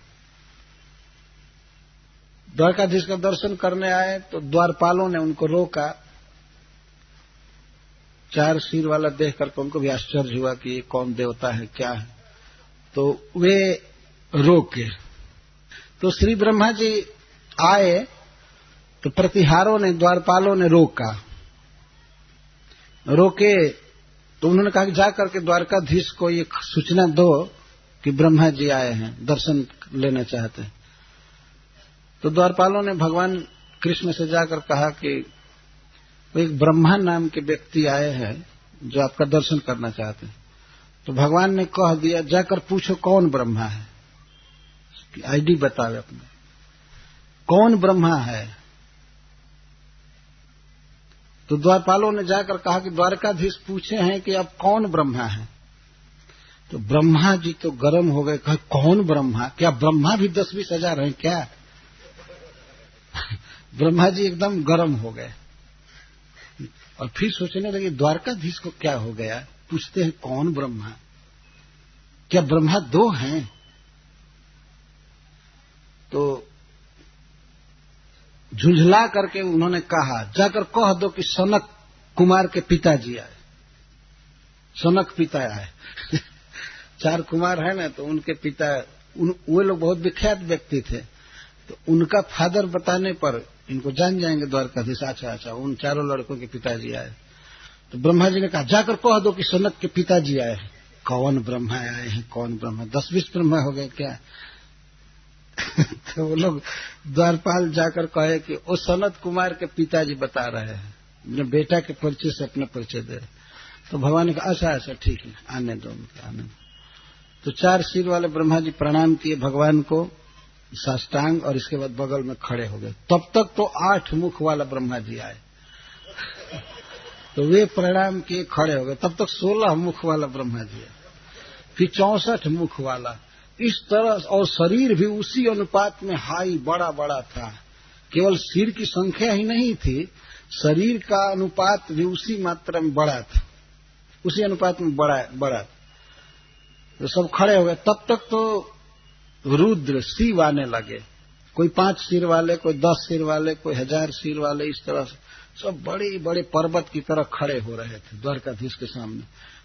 द्वारकाधीश का दर्शन करने आए तो द्वारपालों ने उनको रोका। चार सिर वाला देख करके उनको भी आश्चर्य हुआ कि ये कौन देवता है, क्या है, तो वे रोके। तो श्री ब्रह्मा जी आए तो प्रतिहारों ने, द्वारपालों ने रोके तो उन्होंने कहा कि जा करके द्वारकाधीश को ये सूचना दो कि ब्रह्मा जी आए हैं, दर्शन लेना चाहते हैं। तो द्वारपालों ने भगवान कृष्ण से जाकर कहा कि एक ब्रह्मा नाम के व्यक्ति आए हैं जो आपका दर्शन करना चाहते हैं। तो भगवान ने कह दिया, जाकर पूछो कौन ब्रह्मा है, आईडी बतावे अपना, कौन ब्रह्मा है। तो द्वारपालों ने जाकर कहा कि द्वारकाधीश पूछे हैं कि अब कौन ब्रह्मा है। तो ब्रह्मा जी तो गर्म हो गए, कहा कौन ब्रह्मा, क्या ब्रह्मा भी 10-20 हजार हैं क्या। ब्रह्मा जी एकदम गर्म हो गए और फिर सोचने लगे द्वारकाधीश को क्या हो गया, पूछते हैं कौन ब्रह्मा, क्या ब्रह्मा 2 हैं। तो झुंझला करके उन्होंने कहा, जाकर कह दो कि सनक कुमार के पिताजी आए। सनक पिता आए। 4 कुमार है ना, तो उनके पिता, वे लोग बहुत विख्यात व्यक्ति थे, तो उनका फादर बताने पर इनको जान जाएंगे द्वारकाधीश। अच्छा, उन 4 लड़कों के पिताजी आए। तो ब्रह्मा जी ने कहा, जाकर कह दो कि सनक के पिताजी आए हैं। कौन ब्रह्मा आए हैं, कौन ब्रह्मा, 10-20 ब्रह्मा हो गए क्या। तो वो लोग द्वारपाल जाकर कहे कि वो सनत कुमार के पिताजी बता रहे हैं, अपने बेटा के परिचय से अपना परिचय दे रहे। तो भगवान ने कहा, अच्छा ठीक है, आने दो, आने दो। तो 4 सिर वाले ब्रह्मा जी प्रणाम किए भगवान को साष्टांग, और इसके बाद बगल में खड़े हो गए। तब तक तो 8 मुख वाला ब्रह्मा जी आए। तो वे प्रणाम किए, खड़े हो गए। तब तक 16 मुख वाला ब्रह्मा जी आए, फिर 64 मुख वाला, इस तरह। और शरीर भी उसी अनुपात में हाई बड़ा बड़ा था। केवल सिर की संख्या ही नहीं थी, शरीर का अनुपात भी उसी मात्रा में बड़ा था, उसी अनुपात में बड़ा था। तो सब खड़े हो गए। तब तक तो रुद्र शिव आने लगे। कोई 5 सिर वाले, कोई 10 सिर वाले, कोई 1000 सिर वाले, इस तरह से सब बड़े बड़े पर्वत की तरह खड़े हो रहे थे द्वारकाधीश के सामने।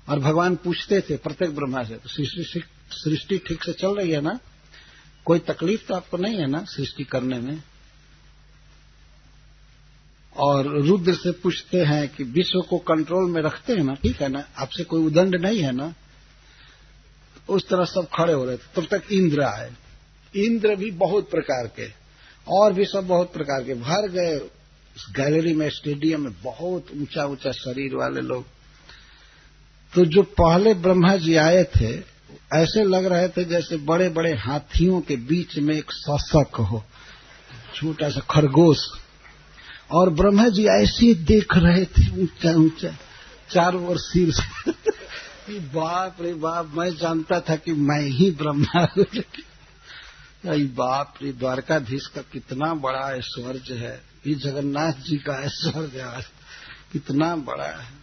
और भगवान पूछते थे प्रत्येक ब्रह्मा से, तो सृष्टि ठीक से चल रही है ना? कोई तकलीफ तो आपको नहीं है ना सृष्टि करने में? और रुद्र से पूछते हैं कि विश्व को कंट्रोल में रखते हैं ना, ठीक है ना, आपसे कोई उदंड नहीं है ना? उस तरह सब खड़े हो रहे थे। तब तक इंद्र आए। इंद्र भी बहुत प्रकार के, और भी सब बहुत प्रकार के भर गए उस गैलरी में, स्टेडियम में, बहुत ऊंचा ऊंचा शरीर वाले लोग। तो जो पहले ब्रह्मा जी आए थे ऐसे लग रहे थे जैसे बड़े बड़े हाथियों के बीच में एक शासक हो, छोटा सा खरगोश। और ब्रह्मा जी ऐसे देख रहे थे ऊंचा ऊंचा चारों ओर सिर से। बाप रे बाप, मैं जानता था कि मैं ही ब्रह्मा हूं। बाप रे, द्वारकाधीश का कितना बड़ा ऐश्वर्य है, ये जगन्नाथ जी का ऐश्वर्य कितना बड़ा है।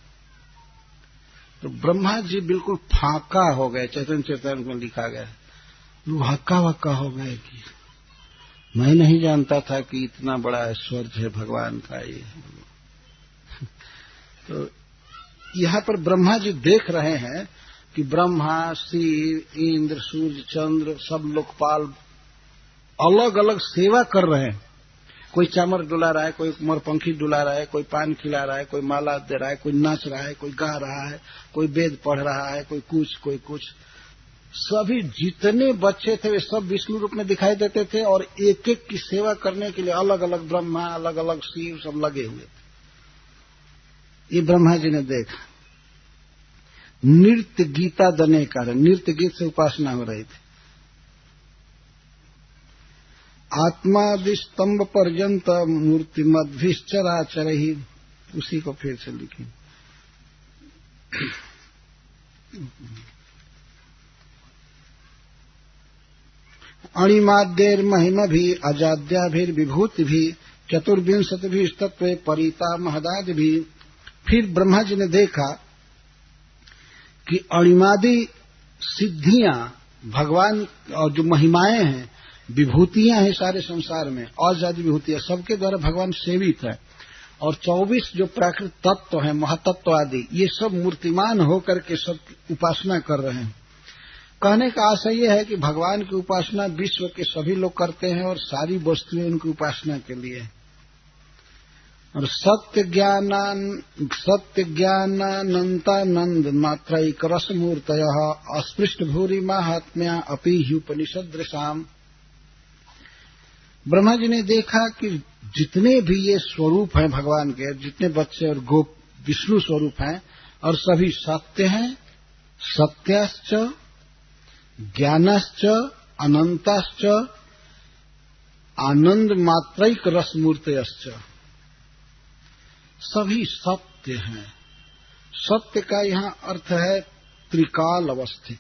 तो ब्रह्मा जी बिल्कुल फाका हो गए, चैतन्य चैतन्य में लिखा गया है, हक्का वक्का हो गए कि मैं नहीं जानता था कि इतना बड़ा ऐश्वर्य है भगवान का ये। तो यहाँ पर ब्रह्मा जी देख रहे हैं कि ब्रह्मा, शिव, इंद्र, सूर्य, चंद्र, सब लोकपाल अलग अलग सेवा कर रहे हैं। कोई चामर डुला रहा है, कोई मोरपंखी डुला रहा है, कोई पान खिला रहा है, कोई माला दे रहा है, कोई नाच रहा है, कोई गा रहा है, कोई वेद पढ़ रहा है, कोई कुछ। सभी जितने बच्चे थे वे सब विष्णु रूप में दिखाई देते थे, और एक एक की सेवा करने के लिए अलग अलग ब्रह्मा, अलग अलग शिव सब लगे हुए थे। ये ब्रह्मा जी ने देखा। नृत्य गीता दने कारण, नृत्य गीत से उपासना हो रही थी। आत्मादिस्तंभ पर्यंत मूर्ति मद्भिश्चराचर ही, उसी को फिर से लिखें। अणिमाद्येर महिमा भी अजाद्याभिर विभूति भी चतुर्विंशति भी तत्व परिता महदादि भी। फिर ब्रह्मा जी ने देखा कि अणिमादि सिद्धियां भगवान और जो महिमाएं हैं, विभूतियां हैं सारे संसार में, अजादि विभूतियां सबके द्वारा भगवान सेवित है। और 24 जो प्राकृत तत्व हैं, महातत्व आदि, ये सब मूर्तिमान होकर के सब उपासना कर रहे हैं। कहने का आशय यह है कि भगवान की उपासना विश्व के सभी लोग करते हैं और सारी वस्तुएं उनकी उपासना के लिए। और सत्य ज्ञानानंतानंद मात्रैक रस मूर्तयः अस्पृष्ट भूरि माहात्म्या अपि ह्युपनिषदृशाम। ब्रह्मा जी ने देखा कि जितने भी ये स्वरूप हैं भगवान के, जितने बच्चे और गोप विष्णु स्वरूप हैं, और सभी सत्य हैं, सत्याश्च ज्ञानाश्च अनंताश्च आनंद मात्रैक रस मूर्तयश्च, सभी सत्य हैं। सत्य का यहाँ अर्थ है त्रिकाल अवस्थित,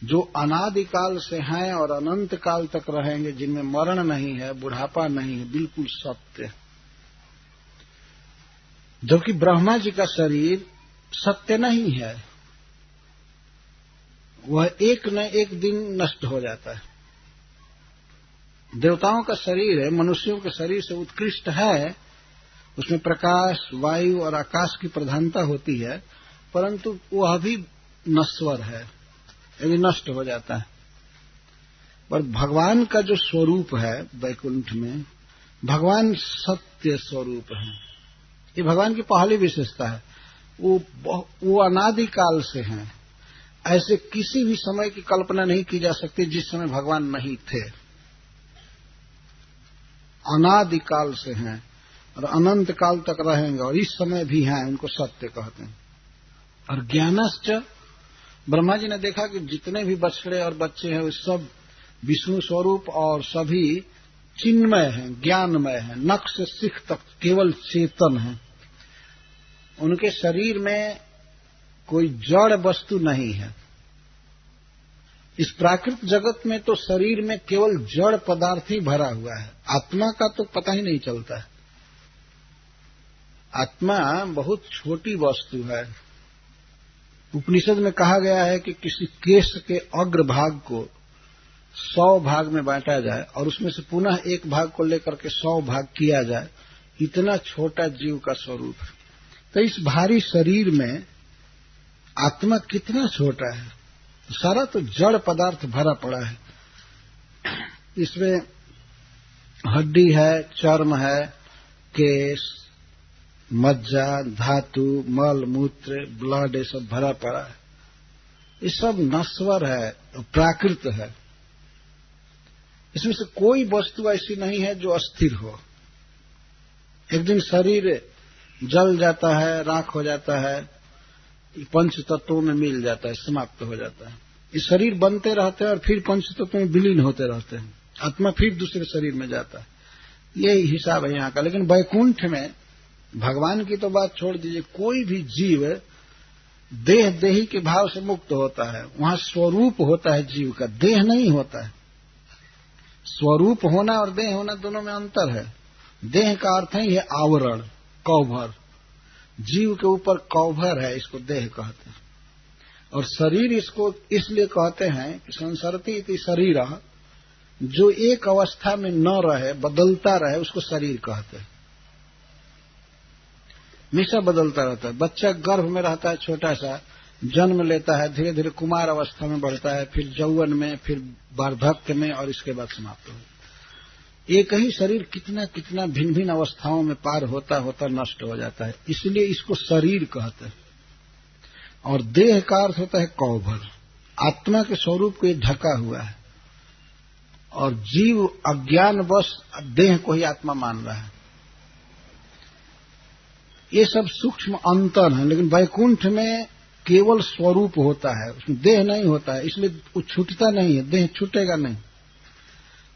जो अनादिकाल से हैं और अनंत काल तक रहेंगे, जिनमें मरण नहीं है, बुढ़ापा नहीं है, बिल्कुल सत्य। जबकि ब्रह्मा जी का शरीर सत्य नहीं है, वह एक न एक दिन नष्ट हो जाता है। देवताओं का शरीर है, मनुष्यों के शरीर से उत्कृष्ट है, उसमें प्रकाश, वायु और आकाश की प्रधानता होती है, परंतु वह भी नश्वर है, यदि नष्ट हो जाता है। पर भगवान का जो स्वरूप है वैकुंठ में, भगवान सत्य स्वरूप है। ये भगवान की पहली विशेषता है। वो अनादिकाल से हैं। ऐसे किसी भी समय की कल्पना नहीं की जा सकती जिस समय भगवान नहीं थे। अनादिकाल से हैं और अनंत काल तक रहेंगे, और इस समय भी हैं, उनको सत्य कहते हैं। और ज्ञानश्च, ब्रह्मा जी ने देखा कि जितने भी बछड़े और बच्चे हैं वे सब विष्णु स्वरूप और सभी चिन्मय हैं, ज्ञानमय हैं, नख से सिख तक केवल चेतन हैं। उनके शरीर में कोई जड़ वस्तु नहीं है। इस प्राकृत जगत में तो शरीर में केवल जड़ पदार्थ ही भरा हुआ है, आत्मा का तो पता ही नहीं चलता है। आत्मा बहुत छोटी वस्तु है। उपनिषद में कहा गया है कि किसी केश के अग्रभाग को 100 भाग में बांटा जाए और उसमें से पुनः एक भाग को लेकर के 100 भाग किया जाए, इतना छोटा जीव का स्वरूप है। तो इस भारी शरीर में आत्मा कितना छोटा है, सारा तो जड़ पदार्थ भरा पड़ा है। इसमें हड्डी है, चर्म है, केश, मज्जा, धातु, मल, मूत्र, ब्लड, ये सब भरा पड़ा है। ये सब नश्वर है, प्राकृत है। इसमें से कोई वस्तु ऐसी नहीं है जो अस्थिर हो। एक दिन शरीर जल जाता है, राख हो जाता है, पंच तत्वों में मिल जाता है, समाप्त हो जाता है। ये शरीर बनते रहते हैं और फिर पंच तत्वों में विलीन होते रहते हैं। आत्मा फिर दूसरे शरीर में जाता है। यही हिसाब है यहाँ का। लेकिन वैकुंठ में भगवान की तो बात छोड़ दीजिए, कोई भी जीव देह देही के भाव से मुक्त होता है। वहां स्वरूप होता है जीव का, देह नहीं होता है। स्वरूप होना और देह होना दोनों में अंतर है। देह का अर्थ ही है आवरण, कौभर। जीव के ऊपर कौभर है, इसको देह कहते हैं। और शरीर इसको इसलिए कहते हैं कि संसरति इति शरीर, जो एक अवस्था में न रहे, बदलता रहे, उसको शरीर कहते हैं। हमेशा बदलता रहता है। बच्चा गर्भ में रहता है, छोटा सा जन्म लेता है, धीरे धीरे कुमार अवस्था में बढ़ता है, फिर यौवन में, फिर वार्धक्य में, और इसके बाद समाप्त हो। एक ही शरीर कितना कितना भिन्न भिन्न अवस्थाओं में पार होता होता नष्ट हो जाता है। इसलिए इसको शरीर कहते हैं। और देह का अर्थ होता है कौभर। आत्मा के स्वरूप को ये ढका हुआ है और जीव अज्ञानवश देह को ही आत्मा मान रहा है। ये सब सूक्ष्म अंतर है। लेकिन वैकुंठ में केवल स्वरूप होता है, उसमें देह नहीं होता है, इसलिए वो छूटता नहीं है, देह छूटेगा नहीं।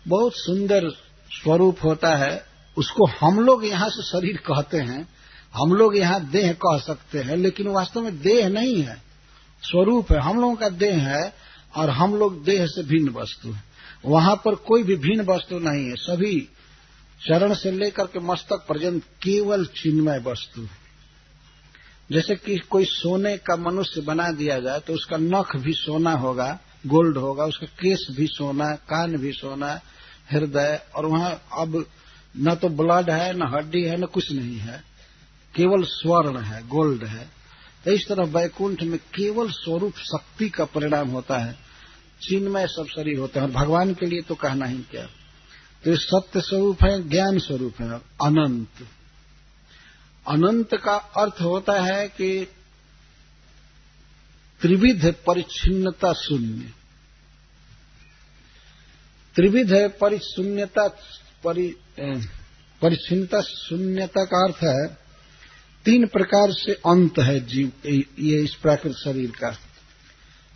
बहुत सुंदर स्वरूप होता है। उसको हम लोग यहां से शरीर कहते हैं, हम लोग यहां देह कह सकते हैं, लेकिन वास्तव में देह नहीं है, स्वरूप है। हम लोगों का देह है और हम लोग देह से भिन्न वस्तु है। वहां पर कोई भी भिन्न वस्तु नहीं है। सभी चरण से लेकर के मस्तक पर्यंत केवल चिन्मय वस्तु है। जैसे कि कोई सोने का मनुष्य बना दिया जाए तो उसका नख भी सोना होगा, गोल्ड होगा, उसका केस भी सोना, कान भी सोना, हृदय, और वहां अब न तो ब्लड है, न हड्डी है, न कुछ नहीं है, केवल स्वर्ण है, गोल्ड है। तो इस तरह वैकुंठ में केवल स्वरूप शक्ति का परिणाम होता है। चिन्मय सब शरीर होते हैं। और भगवान के लिए तो कहना ही क्या। तो ये सत्य स्वरूप है, ज्ञान स्वरूप है, अनंत। अनंत का अर्थ होता है कि त्रिविध परिच्छिन्नता शून्य। त्रिविध है परिच्छिन्नता, परिच्छिन्नता शून्यता का अर्थ है 3 प्रकार से अंत है जीव, ये इस प्राकृतिक शरीर का।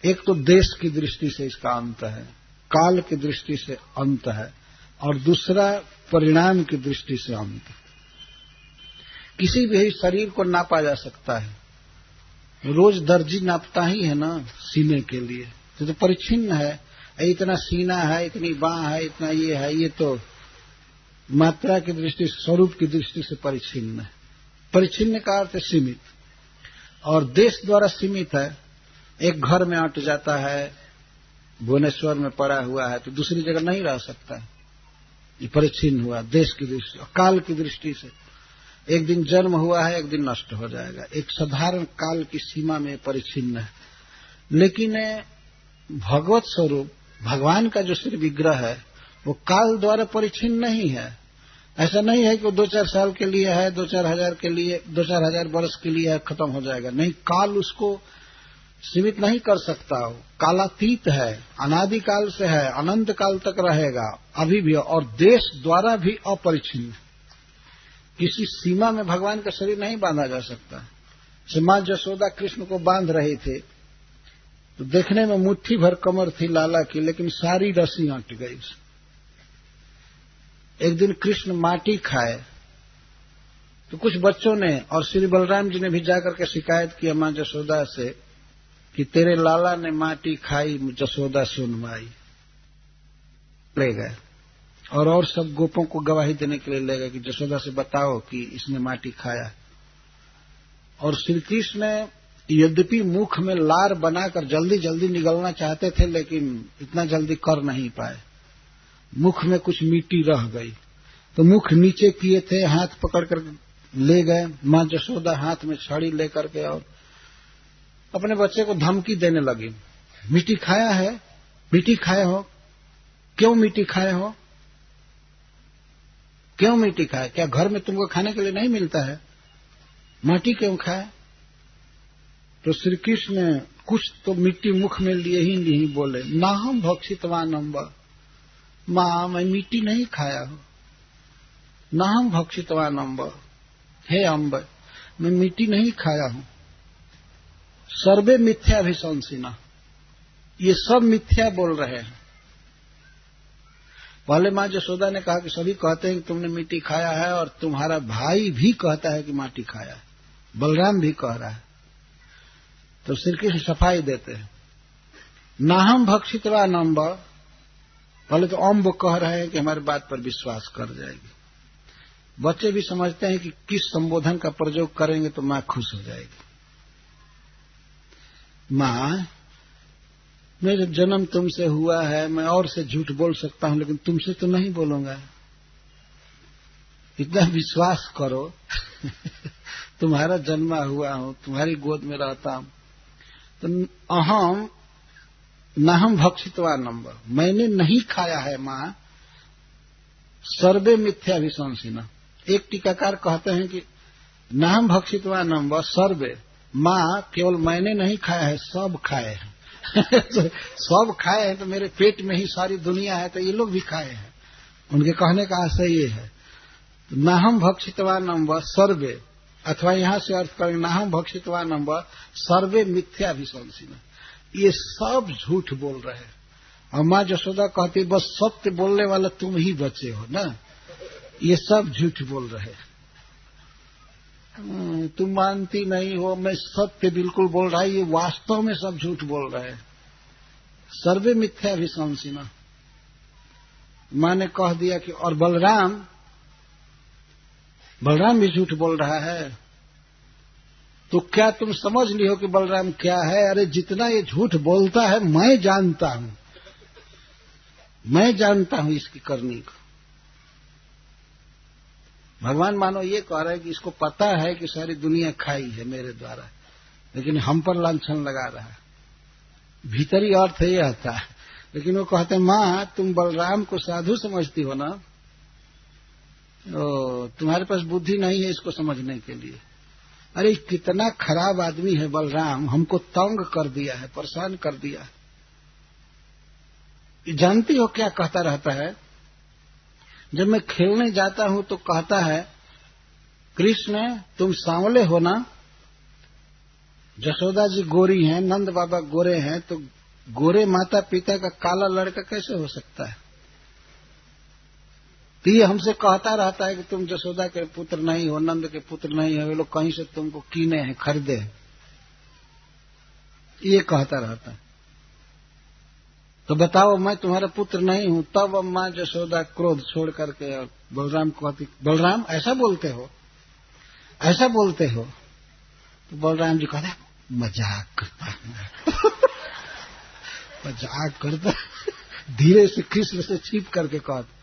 एक तो देश की दृष्टि से इसका अंत है, काल की दृष्टि से अंत है, और दूसरा परिणाम की दृष्टि से अंत। किसी भी शरीर को नापा जा सकता है। रोज दर्जी नापता ही है ना सीने के लिए, तो परिच्छिन्न है। इतना सीना है, इतनी बांह है, इतना ये है, ये तो मात्रा की दृष्टि से, स्वरूप की दृष्टि से परिच्छिन्न है। परिच्छिन्न का अर्थ है सीमित, और देश द्वारा सीमित है। एक घर में अट जाता है, भुवनेश्वर में पड़ा हुआ है, तो दूसरी जगह नहीं रह सकता है, ये परिच्छिन्न हुआ देश की दृष्टि। काल की दृष्टि से एक दिन जन्म हुआ है, एक दिन नष्ट हो जाएगा, एक साधारण काल की सीमा में परिच्छिन्न है। लेकिन भगवत स्वरूप, भगवान का जो श्री विग्रह है, वो काल द्वारा परिच्छिन्न नहीं है। ऐसा नहीं है कि वो 2-4 साल के लिए है, 2-4 हजार के लिए, 2-4 हजार वर्ष के लिए है, खत्म हो जाएगा। नहीं, काल उसको सीमित नहीं कर सकता। हो कालातीत है, अनादिकाल से है, अनंत काल तक रहेगा अभी भी। और देश द्वारा भी अपरिच्छिन्न, किसी सीमा में भगवान का शरीर नहीं बांधा जा सकता। मां यशोदा कृष्ण को बांध रहे थे तो देखने में मुट्ठी भर कमर थी लाला की, लेकिन सारी रस्सी अट गई। एक दिन कृष्ण माटी खाए तो कुछ बच्चों ने और श्री बलराम जी ने भी जाकर के शिकायत किया मां यशोदा से कि तेरे लाला ने माटी खाई, यशोदा सुन माई। ले गए और सब गोपों को गवाही देने के लिए ले गए कि यशोदा से बताओ कि इसने माटी खाया। और श्री कृष्ण यद्यपि मुख में लार बनाकर जल्दी जल्दी निगलना चाहते थे, लेकिन इतना जल्दी कर नहीं पाए। मुख में कुछ मिट्टी रह गई तो मुख नीचे किए थे, हाथ पकड़कर ले गए। मां यशोदा हाथ में छड़ी लेकर के और अपने बच्चे को धमकी देने लगी, मिट्टी खाया है, मिट्टी खाए हो, क्यों मिट्टी खाए हो, क्यों मिट्टी खाए, क्या घर में तुमको खाने के लिए नहीं मिलता है, माटी क्यों खाए। तो श्री कृष्ण कुछ तो मिट्टी मुख में लिए ही बोले, ना हम भक्षितवान अम्ब, मां मैं मिट्टी नहीं खाया हूं, ना हम भक्षितवान अम्ब, हे अम्ब मैं मिट्टी नहीं खाया हूं। सर्वे मिथ्याभिशंसिना, ये सब मिथ्या बोल रहे हैं। पहले मां यशोदा ने कहा कि सभी कहते हैं कि तुमने मिट्टी खाया है, और तुम्हारा भाई भी कहता है कि माटी खाया है, बलराम भी कह रहा है। तो श्री कृष्ण सफाई देते हैं, नाहम भक्षितवान अम्ब। पहले तो अम्ब कह रहे हैं कि हमारी बात पर विश्वास कर जाएगी। बच्चे भी समझते हैं कि किस संबोधन का प्रयोग करेंगे तो मां खुश हो जाएगी। मां मेरा जन्म तुमसे हुआ है, मैं और से झूठ बोल सकता हूं, लेकिन तुमसे तो नहीं बोलूंगा, इतना विश्वास करो। तुम्हारा जन्मा हुआ हूं, तुम्हारी गोद में रहता हूं, तो अहम नाहम भक्षितवान अम्ब, मैंने नहीं खाया है मां। सर्वे मिथ्याभिशंसिना, एक टीकाकार कहते हैं कि नाहम भक्षितवान अम्ब सर्वे, मां केवल मैंने नहीं खाया है, सब खाए हैं। सब खाए हैं तो मेरे पेट में ही सारी दुनिया है, तो ये लोग भी खाए हैं। उनके कहने का आशय ये है, नाहम भक्षितवान अम्ब सर्वे, अथवा यहां से अर्थ करेंगे नाहम भक्षितवान अम्ब सर्वे मिथ्याभिशंसिना, ये सब झूठ बोल रहे हैं। और मां यशोदा कहती बस सत्य बोलने वाला तुम ही बचे हो ना, ये सब झूठ बोल रहे हैं। तुम मानती नहीं हो, मैं सत्य बिल्कुल बोल रहा है, ये वास्तव में सब झूठ बोल रहे हैं। सर्वे मिथ्याभिशंसिना, मां ने कह दिया कि और बलराम भी झूठ बोल रहा है। तो क्या तुम समझ ली हो कि बलराम क्या है? अरे जितना ये झूठ बोलता है मैं जानता हूं, मैं जानता हूं इसकी करनी को। भगवान मानो ये कह रहे हैं कि इसको पता है कि सारी दुनिया खाई है मेरे द्वारा, लेकिन हम पर लांछन लगा रहा है। भीतरी अर्थ यह था, लेकिन वो कहते हैं मां तुम बलराम को साधु समझती हो ना, तुम्हारे पास बुद्धि नहीं है इसको समझने के लिए। अरे कितना खराब आदमी है बलराम, हमको तंग कर दिया है, परेशान कर दिया है। जानती हो क्या कहता रहता है? जब मैं खेलने जाता हूं तो कहता है कृष्ण तुम सांवले हो ना, यशोदा जी गोरी हैं, नंद बाबा गोरे हैं, तो गोरे माता पिता का काला लड़का कैसे हो सकता है? तो ये हमसे कहता रहता है कि तुम यशोदा के पुत्र नहीं हो, नंद के पुत्र नहीं हो, वे लोग कहीं से तुमको कीने हैं, खरीदे हैं, ये कहता रहता है। तो बताओ मैं तुम्हारा पुत्र नहीं हूं। तब अब मां यशोदा क्रोध छोड़ करके और बलराम को कहती, बलराम ऐसा बोलते हो, ऐसा बोलते हो? तो बलराम जी कहते मजाक करता मजाक करता, धीरे से कृष्ण से छिप करके कहते,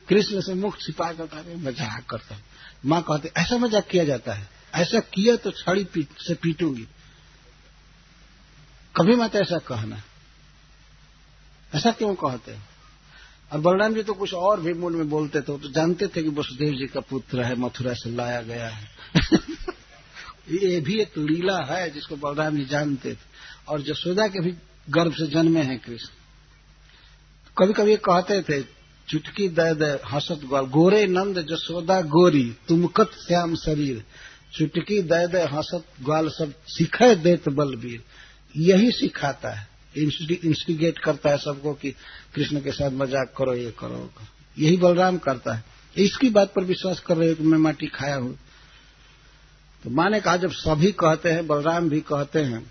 कृष्ण से मुख छिपा कर कहते मजाक करता हूं। मां कहते ऐसा मजाक किया जाता है, ऐसा किया तो छड़ी से पीटूंगी, कभी मत ऐसा कहना। ऐसा क्यों कहते हैं? और बलराम जी तो कुछ और भी मूल में बोलते थे, तो जानते थे कि वसुदेव जी का पुत्र है, मथुरा से लाया गया है। ये भी एक लीला है जिसको बलराम जी जानते थे, और यशोदा के भी गर्भ से जन्मे हैं कृष्ण। कभी कभी कहते थे चुटकी दे दे हंसत ग्वाल, गोरे नंद यशोदा गोरी तुमकत श्याम शरीर, चुटकी दे दे हंसत ग्वाल सब सिखे देत बलबीर। यही सिखाता है, इंस्टिगेट करता है सबको कि कृष्ण के साथ मजाक करो, ये करो, यही बलराम करता है। इसकी बात पर विश्वास कर रहे हो कि मैं माटी खाया हूं। तो मां ने कहा जब सभी कहते हैं, बलराम भी कहते हैं,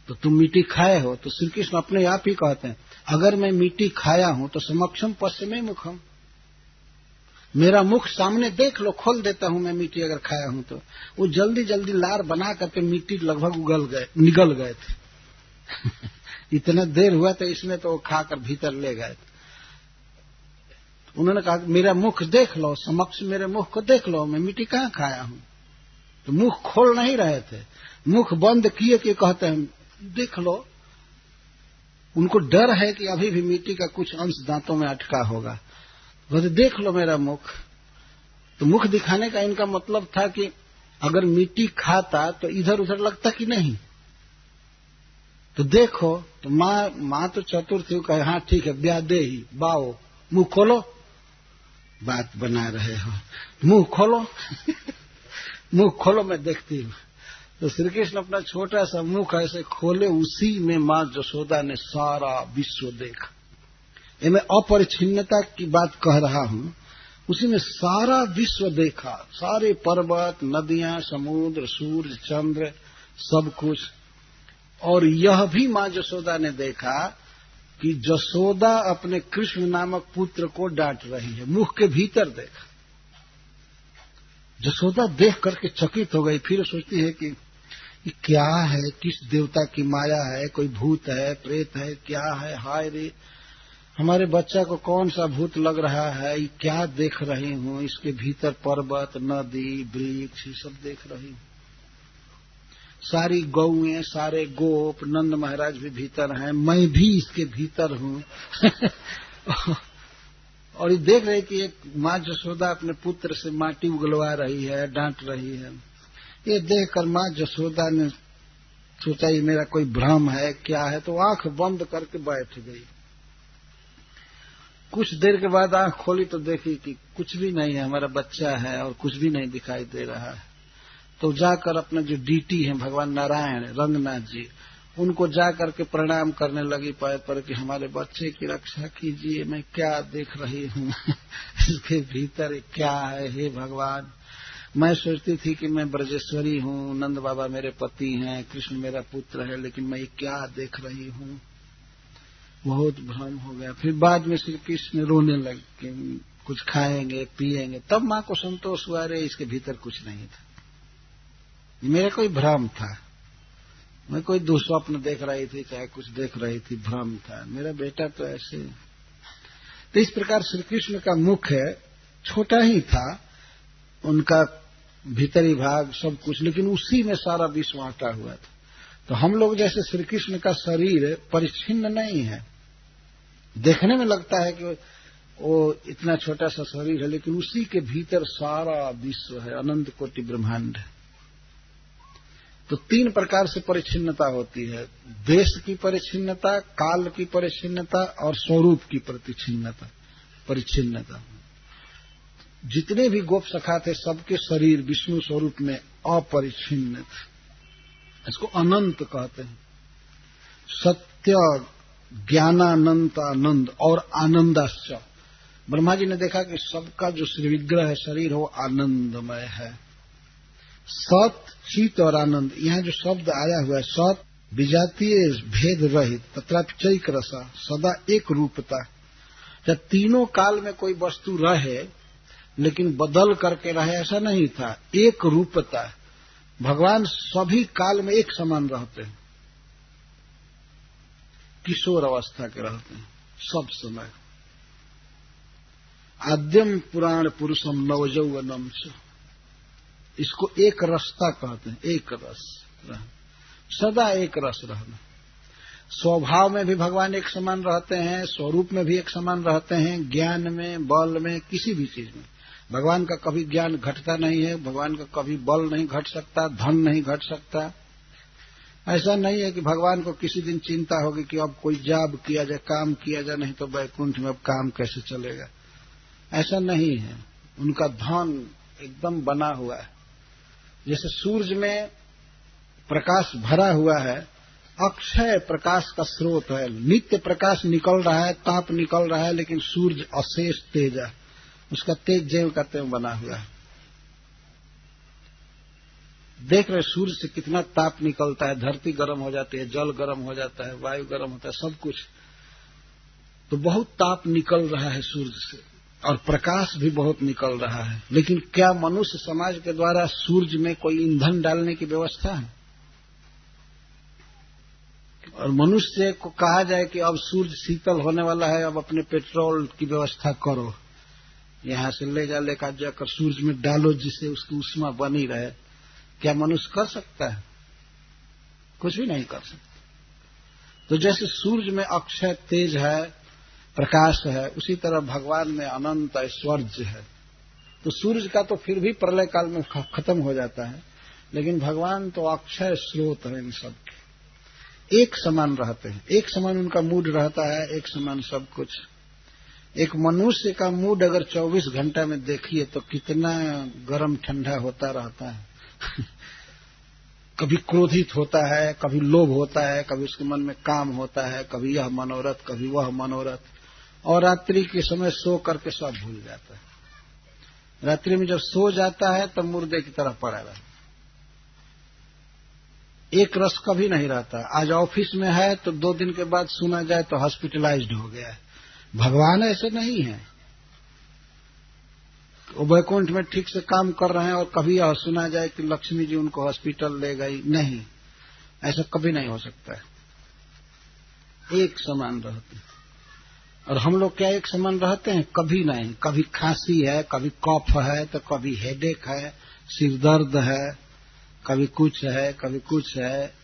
तो तुम मिट्टी खाए हो। तो श्री कृष्ण अपने आप ही कहते हैं अगर मैं मिट्टी खाया हूं तो समक्षम पश्चिमे मुखम, मेरा मुख सामने देख लो, खोल देता हूं मैं मिट्टी अगर खाया हूं तो। वो जल्दी जल्दी लार बना करके मिट्टी लगभग निगल गए थे। इतना देर हुआ तो इसमें तो वो खाकर भीतर ले गए। उन्होंने कहा मेरा मुख देख लो, समक्ष मेरे मुख को देख लो, मैं मिट्टी कहाँ खाया हूं। तो मुख खोल नहीं रहे थे, मुख बंद किए कि कहते हैं देख लो। उनको डर है कि अभी भी मिट्टी का कुछ अंश दांतों में अटका होगा। बोले देख लो मेरा मुख। तो मुख दिखाने का इनका मतलब था कि अगर मिट्टी खाता तो इधर उधर लगता कि नहीं, तो देखो। तो माँ तो चतुर थी, कहे हाँ ठीक है, ब्याह दे ही बाओ, मुंह खोलो। बात बना रहे हो, मुंह खोलो। मुंह खोलो, मैं देखती हूँ। तो श्री कृष्ण अपना छोटा सा मुख ऐसे खोले, उसी में माँ जसोदा ने सारा विश्व देखा। ये मैं अपरिछिन्नता की बात कह रहा हूं। उसी में सारा विश्व देखा, सारे पर्वत, नदियां, समुद्र, सूर्य, चंद्र, सब कुछ। और यह भी माँ जसोदा ने देखा कि जसोदा अपने कृष्ण नामक पुत्र को डांट रही है, मुख के भीतर देखा। जसोदा देख करके चकित हो गई। फिर सोचती है कि ये क्या है, किस देवता की माया है, कोई भूत है, प्रेत है, क्या है, हाय रे हमारे बच्चा को कौन सा भूत लग रहा है, ये क्या देख रही हूं। इसके भीतर पर्वत, नदी, वृक्ष सब देख रही हूं। सारी गौएं, सारे गोप, नंद महाराज भी भीतर हैं, मैं भी इसके भीतर हूं। और ये देख रहे कि एक माँ जसोदा अपने पुत्र से माटी उगलवा रही है, डांट रही है। ये देखकर माँ जसोदा ने सोचा ये मेरा कोई भ्रम है, क्या है, तो आंख बंद करके बैठ गई। कुछ देर के बाद आंख खोली तो देखी कि कुछ भी नहीं है, हमारा बच्चा है और कुछ भी नहीं दिखाई दे रहा है। तो जाकर अपना जो डीटी है भगवान नारायण रंगनाथ जी, उनको जाकर के प्रणाम करने लगी पैर पर कि हमारे बच्चे की रक्षा कीजिए, मैं क्या देख रही हूँ। इसके भीतर क्या है, हे भगवान। मैं सोचती थी कि मैं ब्रजेश्वरी हूँ, नंद बाबा मेरे पति हैं, कृष्ण मेरा पुत्र है, लेकिन मैं क्या देख रही हूँ। बहुत भ्रम हो गया। फिर बाद में श्री कृष्ण रोने लगे, कुछ खाएंगे पिएंगे। तब माँ को संतोष हुआ, रे इसके भीतर कुछ नहीं था, मेरा कोई भ्रम था, मैं कोई दुस्वप्न देख रही थी, चाहे कुछ देख रही थी, भ्रम था, मेरा बेटा तो ऐसे। तो इस प्रकार श्री कृष्ण का मुख है, छोटा ही था उनका भीतरी भाग सब कुछ, लेकिन उसी में सारा विश्व आटा हुआ था। तो हम लोग जैसे श्री कृष्ण का शरीर परिच्छिन्न नहीं है, देखने में लगता है कि वो इतना छोटा सा शरीर है, लेकिन उसी के भीतर सारा विश्व है, अनंत कोटि ब्रह्मांड है। तो तीन प्रकार से परिच्छिन्नता होती है, देश की परिच्छिन्नता, काल की परिच्छिन्नता और स्वरूप की परिच्छिन्नता। जितने भी गोप सखा थे सबके शरीर विष्णु स्वरूप में अपरिच्छिन्न थे, इसको अनंत कहते हैं। सत्य, ज्ञानानंत आनंद और आनंदाश्च। ब्रह्मा जी ने देखा कि सबका जो श्री विग्रह है, शरीर हो आनंदमय है। सत, चित और आनंद, यहाँ जो शब्द आया हुआ है, सत विजातीय भेद रहित तत्राचैक रसा, सदा एक रूपता। जब तीनों काल में कोई वस्तु रहे लेकिन बदल करके रहे, ऐसा नहीं था, एक रूपता। भगवान सभी काल में एक समान रहते हैं, किशोर अवस्था के रहते हैं सब समय। आद्यम पुराण पुरुषम नवजौवनम च, इसको एक रसता कहते हैं, एक रस रहना, सदा एक रस रहना। स्वभाव में भी भगवान एक समान रहते हैं, स्वरूप में भी एक समान रहते हैं, ज्ञान में, बल में, किसी भी चीज में भगवान का कभी ज्ञान घटता नहीं है, भगवान का कभी बल नहीं घट सकता, धन नहीं घट सकता। ऐसा नहीं है कि भगवान को किसी दिन चिंता होगी कि अब कोई जाप किया जाए, काम किया जाए, नहीं तो वैकुंठ में अब काम कैसे चलेगा। ऐसा नहीं है, उनका धन एकदम बना हुआ है। जैसे सूरज में प्रकाश भरा हुआ है, अक्षय प्रकाश का स्रोत है, नित्य प्रकाश निकल रहा है, ताप निकल रहा है, लेकिन सूरज अशेष तेज है, उसका तेज जैव का त्यों बना हुआ है। देख रहे सूर्य से कितना ताप निकलता है, धरती गर्म हो जाती है, जल गर्म हो जाता है, वायु गर्म होता है, सब कुछ। तो बहुत ताप निकल रहा है सूर्य से, और प्रकाश भी बहुत निकल रहा है। लेकिन क्या मनुष्य समाज के द्वारा सूर्य में कोई ईंधन डालने की व्यवस्था है? और मनुष्य को कहा जाए कि अब सूर्य शीतल होने वाला है, अब अपने पेट्रोल की व्यवस्था करो, यहां से ले जाकर सूर्य में डालो जिससे उसकी ऊष्मा बनी रहे। क्या मनुष्य कर सकता है? कुछ भी नहीं कर सकता। तो जैसे सूर्य में अक्षय तेज है, प्रकाश है, उसी तरह भगवान में अनंत ऐश्वर्य है। तो सूर्य का तो फिर भी प्रलय काल में खत्म हो जाता है, लेकिन भगवान तो अक्षय स्रोत है इन सब के। एक समान रहते हैं, एक समान उनका मूड रहता है, एक समान सब कुछ। एक मनुष्य का मूड अगर 24 घंटा में देखिए तो कितना गर्म ठंडा होता रहता है। कभी क्रोधित होता है, कभी लोभ होता है, कभी उसके मन में काम होता है, कभी यह मनोरथ, कभी वह मनोरथ, और रात्रि के समय सो करके सब भूल जाता है। रात्रि में जब सो जाता है तब मुर्दे की तरह पड़ा रहता है। एक रस कभी नहीं रहता। आज ऑफिस में है तो 2 दिन के बाद सुना जाए तो हॉस्पिटलाइज्ड हो गया है। भगवान ऐसे नहीं है, वो वैकुंठ में ठीक से काम कर रहे हैं और कभी यह सुना जाए कि लक्ष्मी जी उनको हॉस्पिटल ले गई। नहीं, ऐसा कभी नहीं हो सकता है। एक समान रहते हैं। और हम लोग क्या एक समान रहते हैं? कभी नहीं। कभी खांसी है, कभी कफ है, तो कभी हेडेक है, सिर दर्द है, कभी कुछ है, कभी कुछ है,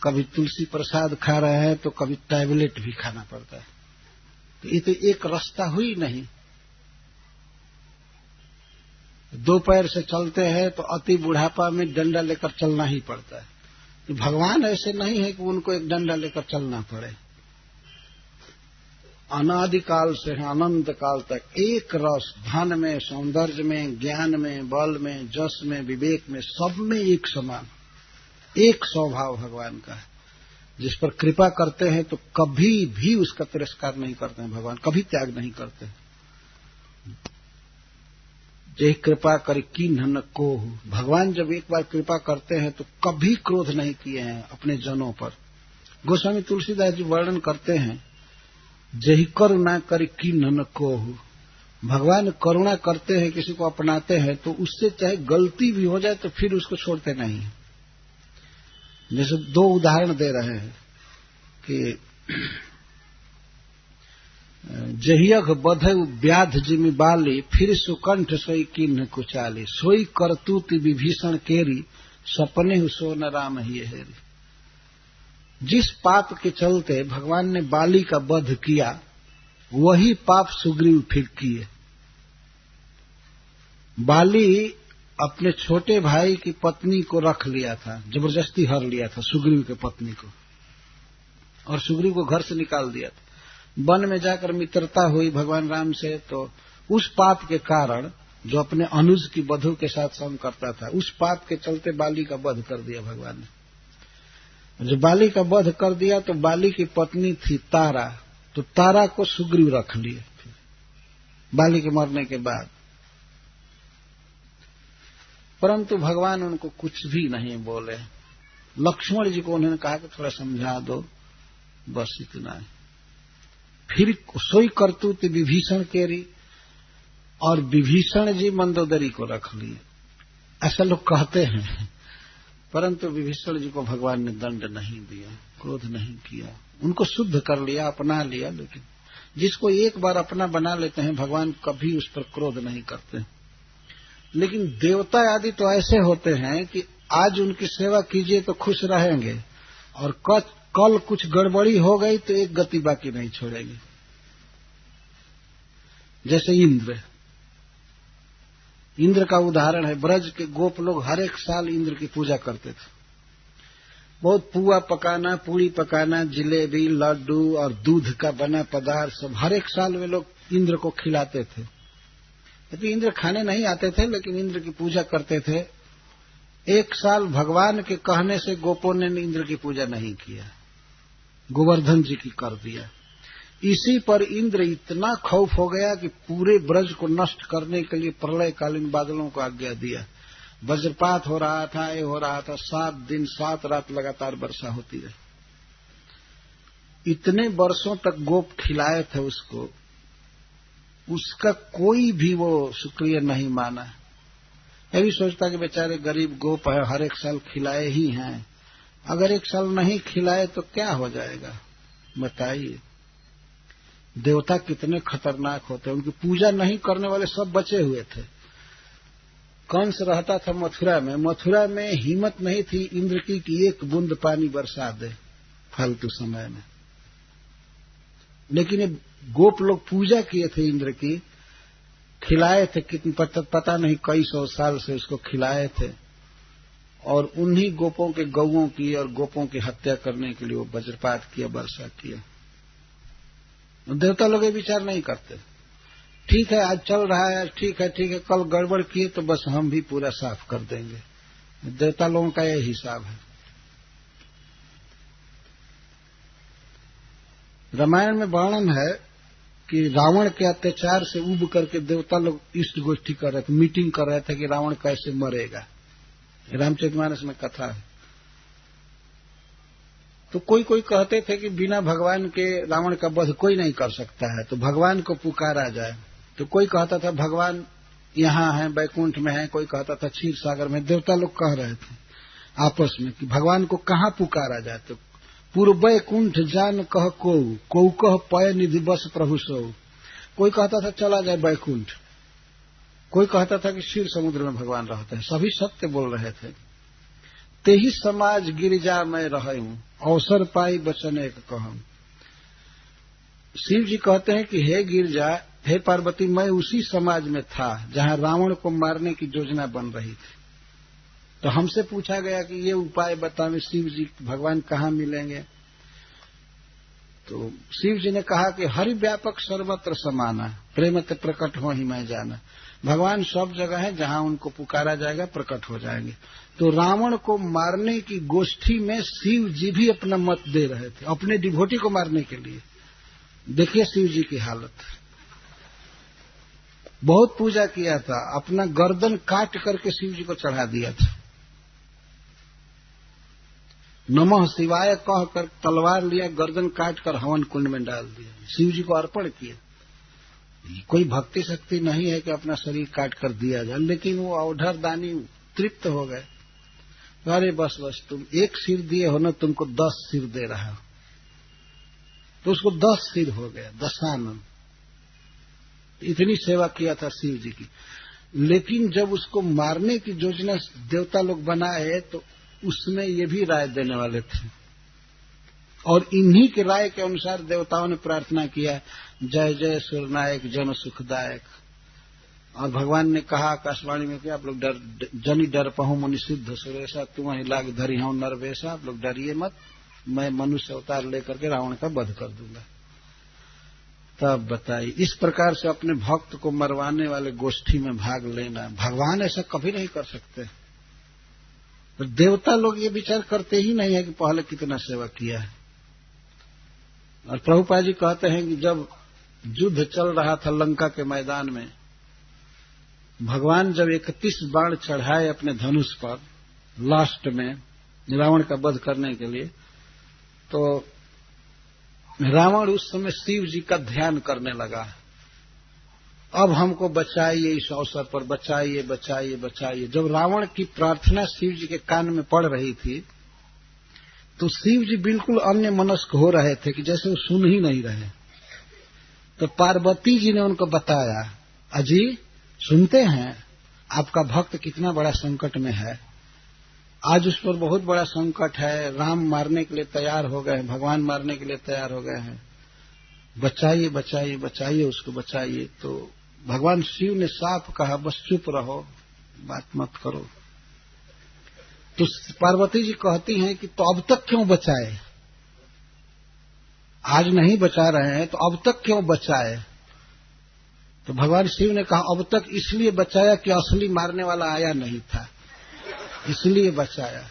कभी तुलसी प्रसाद खा रहे हैं तो कभी टैबलेट भी खाना पड़ता है। तो ये तो एक रास्ता हुई नहीं। 2 पैर से चलते हैं तो अति बुढ़ापा में डंडा लेकर चलना ही पड़ता है। तो भगवान ऐसे नहीं है कि उनको एक डंडा लेकर चलना पड़े। अनादिकाल से अनंत काल तक एक रस, धन में, सौंदर्य में, ज्ञान में, बल में, जस में, विवेक में, सब में एक समान, एक स्वभाव भगवान का है। जिस पर कृपा करते हैं तो कभी भी उसका तिरस्कार नहीं करते हैं भगवान, कभी त्याग नहीं करते हैं। जे कृपा कर कीन्ह न कोहु, भगवान जब एक बार कृपा करते हैं तो कभी क्रोध नहीं किए हैं अपने जनों पर। गोस्वामी तुलसीदास जी वर्णन करते हैं, जही करुणा कर कीन्ह न कोहु, भगवान करुणा करते हैं, किसी को अपनाते हैं तो उससे चाहे गलती भी हो जाए तो फिर उसको छोड़ते नहीं। जैसे 2 उदाहरण दे रहे हैं कि जहियक बधउ व्याध जिमि बाली, फिर सुकंठ सोई कीन्ह कुचाली, सोई करतूति विभीषण केरी, सपने सो न राम ही हेरी। जिस पाप के चलते भगवान ने बाली का वध किया, वही पाप सुग्रीव फिर किए। बाली अपने छोटे भाई की पत्नी को रख लिया था, जबरदस्ती हर लिया था सुग्रीव के पत्नी को, और सुग्रीव को घर से निकाल दिया था। वन में जाकर मित्रता हुई भगवान राम से, तो उस पाप के कारण जो अपने अनुज की वधू के साथ संग करता था, उस पाप के चलते बाली का वध कर दिया भगवान ने। जब बाली का वध कर दिया तो बाली की पत्नी थी तारा, तो तारा को सुग्रीव रख लिए बाली के मरने के बाद। परंतु भगवान उनको कुछ भी नहीं बोले। लक्ष्मण जी को उन्होंने कहा कि थोड़ा समझा दो, बस इतना है। फिर सोई करतूत विभीषण केरी, और विभीषण जी मंदोदरी को रख लिए। ऐसा लोग कहते हैं, परंतु विभीषण जी को भगवान ने दंड नहीं दिया, क्रोध नहीं किया, उनको शुद्ध कर लिया, अपना लिया। लेकिन जिसको एक बार अपना बना लेते हैं भगवान कभी उस पर क्रोध नहीं करते। लेकिन देवता आदि तो ऐसे होते हैं कि आज उनकी सेवा कीजिए तो खुश रहेंगे, और कल कुछ गड़बड़ी हो गई तो एक गति बाकी नहीं छोड़ेंगे। जैसे इंद्र का उदाहरण है। ब्रज के गोप लोग हर एक साल इंद्र की पूजा करते थे। बहुत पुआ पकाना, पूड़ी पकाना, जिलेबी, लड्डू और दूध का बना पदार्थ सब हर एक साल वे लोग इंद्र को खिलाते थे। तो इंद्र खाने नहीं आते थे, लेकिन इंद्र की पूजा करते थे। एक साल भगवान के कहने से गोपों ने इंद्र की पूजा नहीं किया, गोवर्धन जी की कर दिया। इसी पर इंद्र इतना खौफ हो गया कि पूरे ब्रज को नष्ट करने के लिए प्रलयकालीन बादलों को आज्ञा दिया। वज्रपात हो रहा था, ये हो रहा था, 7 दिन 7 रात लगातार वर्षा होती रही। इतने वर्षों तक गोप खिलाए थे उसको, उसका कोई भी वो शुक्रिया नहीं माना। ये भी सोचता कि बेचारे गरीब गोप है, हर एक साल खिलाए ही हैं, अगर एक साल नहीं खिलाए तो क्या हो जाएगा बताइए। देवता कितने खतरनाक होते हैं, उनकी पूजा नहीं करने वाले सब बचे हुए थे। कंस रहता था मथुरा में, मथुरा में हिम्मत नहीं थी इंद्र की कि एक बूंद पानी बरसा दे फालतू समय में, लेकिन गोप लोग पूजा किए थे इंद्र की, खिलाए थे, कितनी पता नहीं कई सौ साल से उसको खिलाए थे, और उन्हीं गोपों के गौओं की और गोपों की हत्या करने के लिए वो वज्रपात किया, वर्षा किया। देवता लोग ये विचार नहीं करते, ठीक है आज चल रहा है, ठीक है कल गड़बड़ किए तो बस हम भी पूरा साफ कर देंगे। देवता लोगों का यह हिसाब है। रामायण में वर्णन है कि रावण के अत्याचार से उब करके देवता लोग इष्ट गोष्ठी कर रहे थे, मीटिंग कर रहे थे कि रावण कैसे मरेगा। रामचरितमानस में कथा है। तो कोई कहते थे कि बिना भगवान के रावण का वध कोई नहीं कर सकता है, तो भगवान को पुकारा जाए। तो कोई कहता था भगवान यहाँ है, बैकुंठ में है, कोई कहता था क्षीर सागर में। देवता लोग कह रहे थे आपस में कि भगवान को कहाँ पुकारा जाए। तो पूर्व बैकुंठ जान कह को कह पय निधि बस प्रभु सो। कोई कहता था चला जाए बैकुंठ, कोई कहता था कि क्षीर समुद्र में भगवान रहते हैं। सभी सत्य बोल रहे थे। ते ही समाज गिरिजा में रहे हूं, अवसर पाई बचन एक कहूं। शिव जी कहते हैं कि हे गिरिजा, हे पार्वती, मैं उसी समाज में था जहां रावण को मारने की योजना बन रही थी। तो हमसे पूछा गया कि ये उपाय बतावें शिव जी, भगवान कहाँ मिलेंगे। तो शिव जी ने कहा कि हरि व्यापक सर्वत्र समाना, प्रेमत प्रकट हो ही मैं जाना। भगवान सब जगह है, जहां उनको पुकारा जाएगा प्रकट हो जाएंगे। तो रावण को मारने की गोष्ठी में शिव जी भी अपना मत दे रहे थे, अपने डिवोटी को मारने के लिए। देखिए शिव जी की हालत, बहुत पूजा किया था, अपना गर्दन काट करके शिव जी को चढ़ा दिया था। नमः शिवाय कह कर तलवार लिया, गर्दन काट कर हवन कुंड में डाल दिया, शिव जी को अर्पण किया। कोई भक्ति शक्ति नहीं है कि अपना शरीर काट कर दिया जाए, लेकिन वो अवधर दानी तृप्त हो गए। अरे बस तुम एक सिर दिए हो ना, तुमको 10 सिर दे रहा हो। तो उसको 10 सिर हो गया, दशानन। इतनी सेवा किया था शिव जी की। लेकिन जब उसको मारने की योजना देवता लोग बनाए तो उसमें ये भी राय देने वाले थे, और इन्हीं के राय के अनुसार देवताओं ने प्रार्थना किया, जय जय सुरनायक जन सुखदायक। और भगवान ने कहा आकाशवाणी में कि आप लोग जनी डर पहु मुनि सिद्ध सुरेशा, तुम ही लाग धरी हूं नरवेशा, आप लोग डरिए मत, मैं मनुष्य अवतार लेकर के रावण का वध कर दूंगा। तब बताइए, इस प्रकार से अपने भक्त को मरवाने वाले गोष्ठी में भाग लेना, भगवान ऐसा कभी नहीं कर सकते। तो देवता लोग ये विचार करते ही नहीं है कि पहले कितना सेवा किया है। और प्रभुपाद जी कहते हैं कि जब युद्ध चल रहा था लंका के मैदान में, भगवान जब 31 बाण चढ़ाए अपने धनुष पर लास्ट में रावण का वध करने के लिए, तो रावण उस समय शिव जी का ध्यान करने लगा, अब हमको बचाइए, इस अवसर पर बचाइए बचाइए बचाइए। जब रावण की प्रार्थना शिव जी के कान में पड़ रही थी तो शिव जी बिल्कुल अन्य मनस्क हो रहे थे कि जैसे वो सुन ही नहीं रहे। तो पार्वती जी ने उनको बताया, अजी सुनते हैं आपका भक्त कितना बड़ा संकट में है, आज उस पर बहुत बड़ा संकट है, राम मारने के लिए तैयार हो गए हैं, भगवान मारने के लिए तैयार हो गए हैं, बचाइए बचाइए बचाइए, उसको बचाइए। तो भगवान शिव ने साफ कहा, बस चुप रहो, बात मत करो। तो पार्वती जी कहती हैं कि तो अब तक क्यों बचाए, आज नहीं बचा रहे हैं तो अब तक क्यों बचाए। तो भगवान शिव ने कहा, अब तक इसलिए बचाया कि असली मारने वाला आया नहीं था, इसलिए बचाया।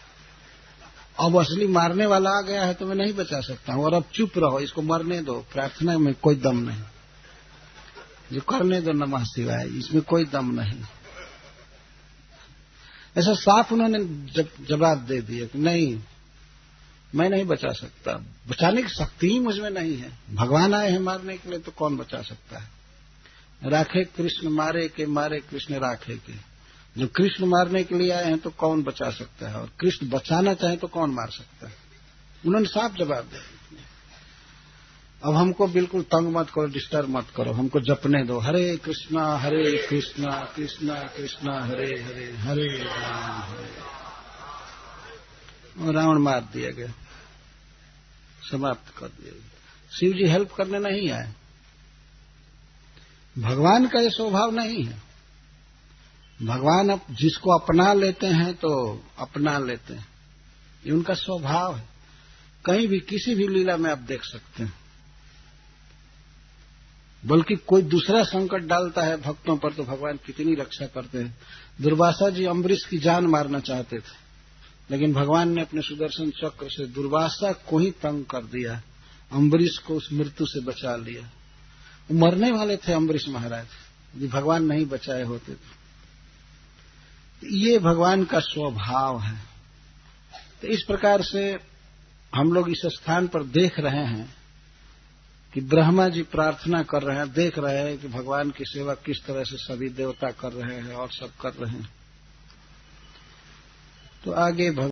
अब असली मारने वाला आ गया है तो मैं नहीं बचा सकता हूं, और अब चुप रहो, इसको मरने दो, प्रार्थना में कोई दम नहीं, जो करने दो नमः शिवाय, इसमें कोई दम नहीं। ऐसा साफ उन्होंने जवाब दे दिया कि नहीं, मैं नहीं बचा सकता, बचाने की शक्ति ही मुझमें नहीं है, भगवान आए हैं मारने के लिए तो कौन बचा सकता है। राखे कृष्ण मारे के, मारे कृष्ण राखे के। जब कृष्ण मारने के लिए आए हैं तो कौन बचा सकता है, और कृष्ण बचाना चाहे तो कौन मार सकता है? उन्होंने साफ जवाब दिया। अब हमको बिल्कुल तंग मत करो, डिस्टर्ब मत करो, हमको जपने दो, हरे कृष्णा कृष्णा कृष्णा हरे हरे, हरे राम हरे। और रावण मार दिया गया, समाप्त कर दिया गया। शिव जी हेल्प करने नहीं आए। भगवान का ये स्वभाव नहीं है। भगवान अब जिसको अपना लेते हैं तो अपना लेते हैं, ये उनका स्वभाव है। कहीं भी किसी भी लीला में आप देख सकते हैं। बल्कि कोई दूसरा संकट डालता है भक्तों पर तो भगवान कितनी रक्षा करते हैं। दुर्वासा जी अम्बरीश की जान मारना चाहते थे, लेकिन भगवान ने अपने सुदर्शन चक्र से दुर्वासा को ही तंग कर दिया, अम्बरीश को उस मृत्यु से बचा लिया। मरने वाले थे अम्बरीश महाराज, यदि भगवान नहीं बचाए होते तो। ये भगवान का स्वभाव है। तो इस प्रकार से हम लोग इस स्थान पर देख रहे हैं कि ब्रह्मा जी प्रार्थना कर रहे हैं, देख रहे हैं कि भगवान की सेवा किस तरह से सभी देवता कर रहे हैं और सब कर रहे हैं। तो आगे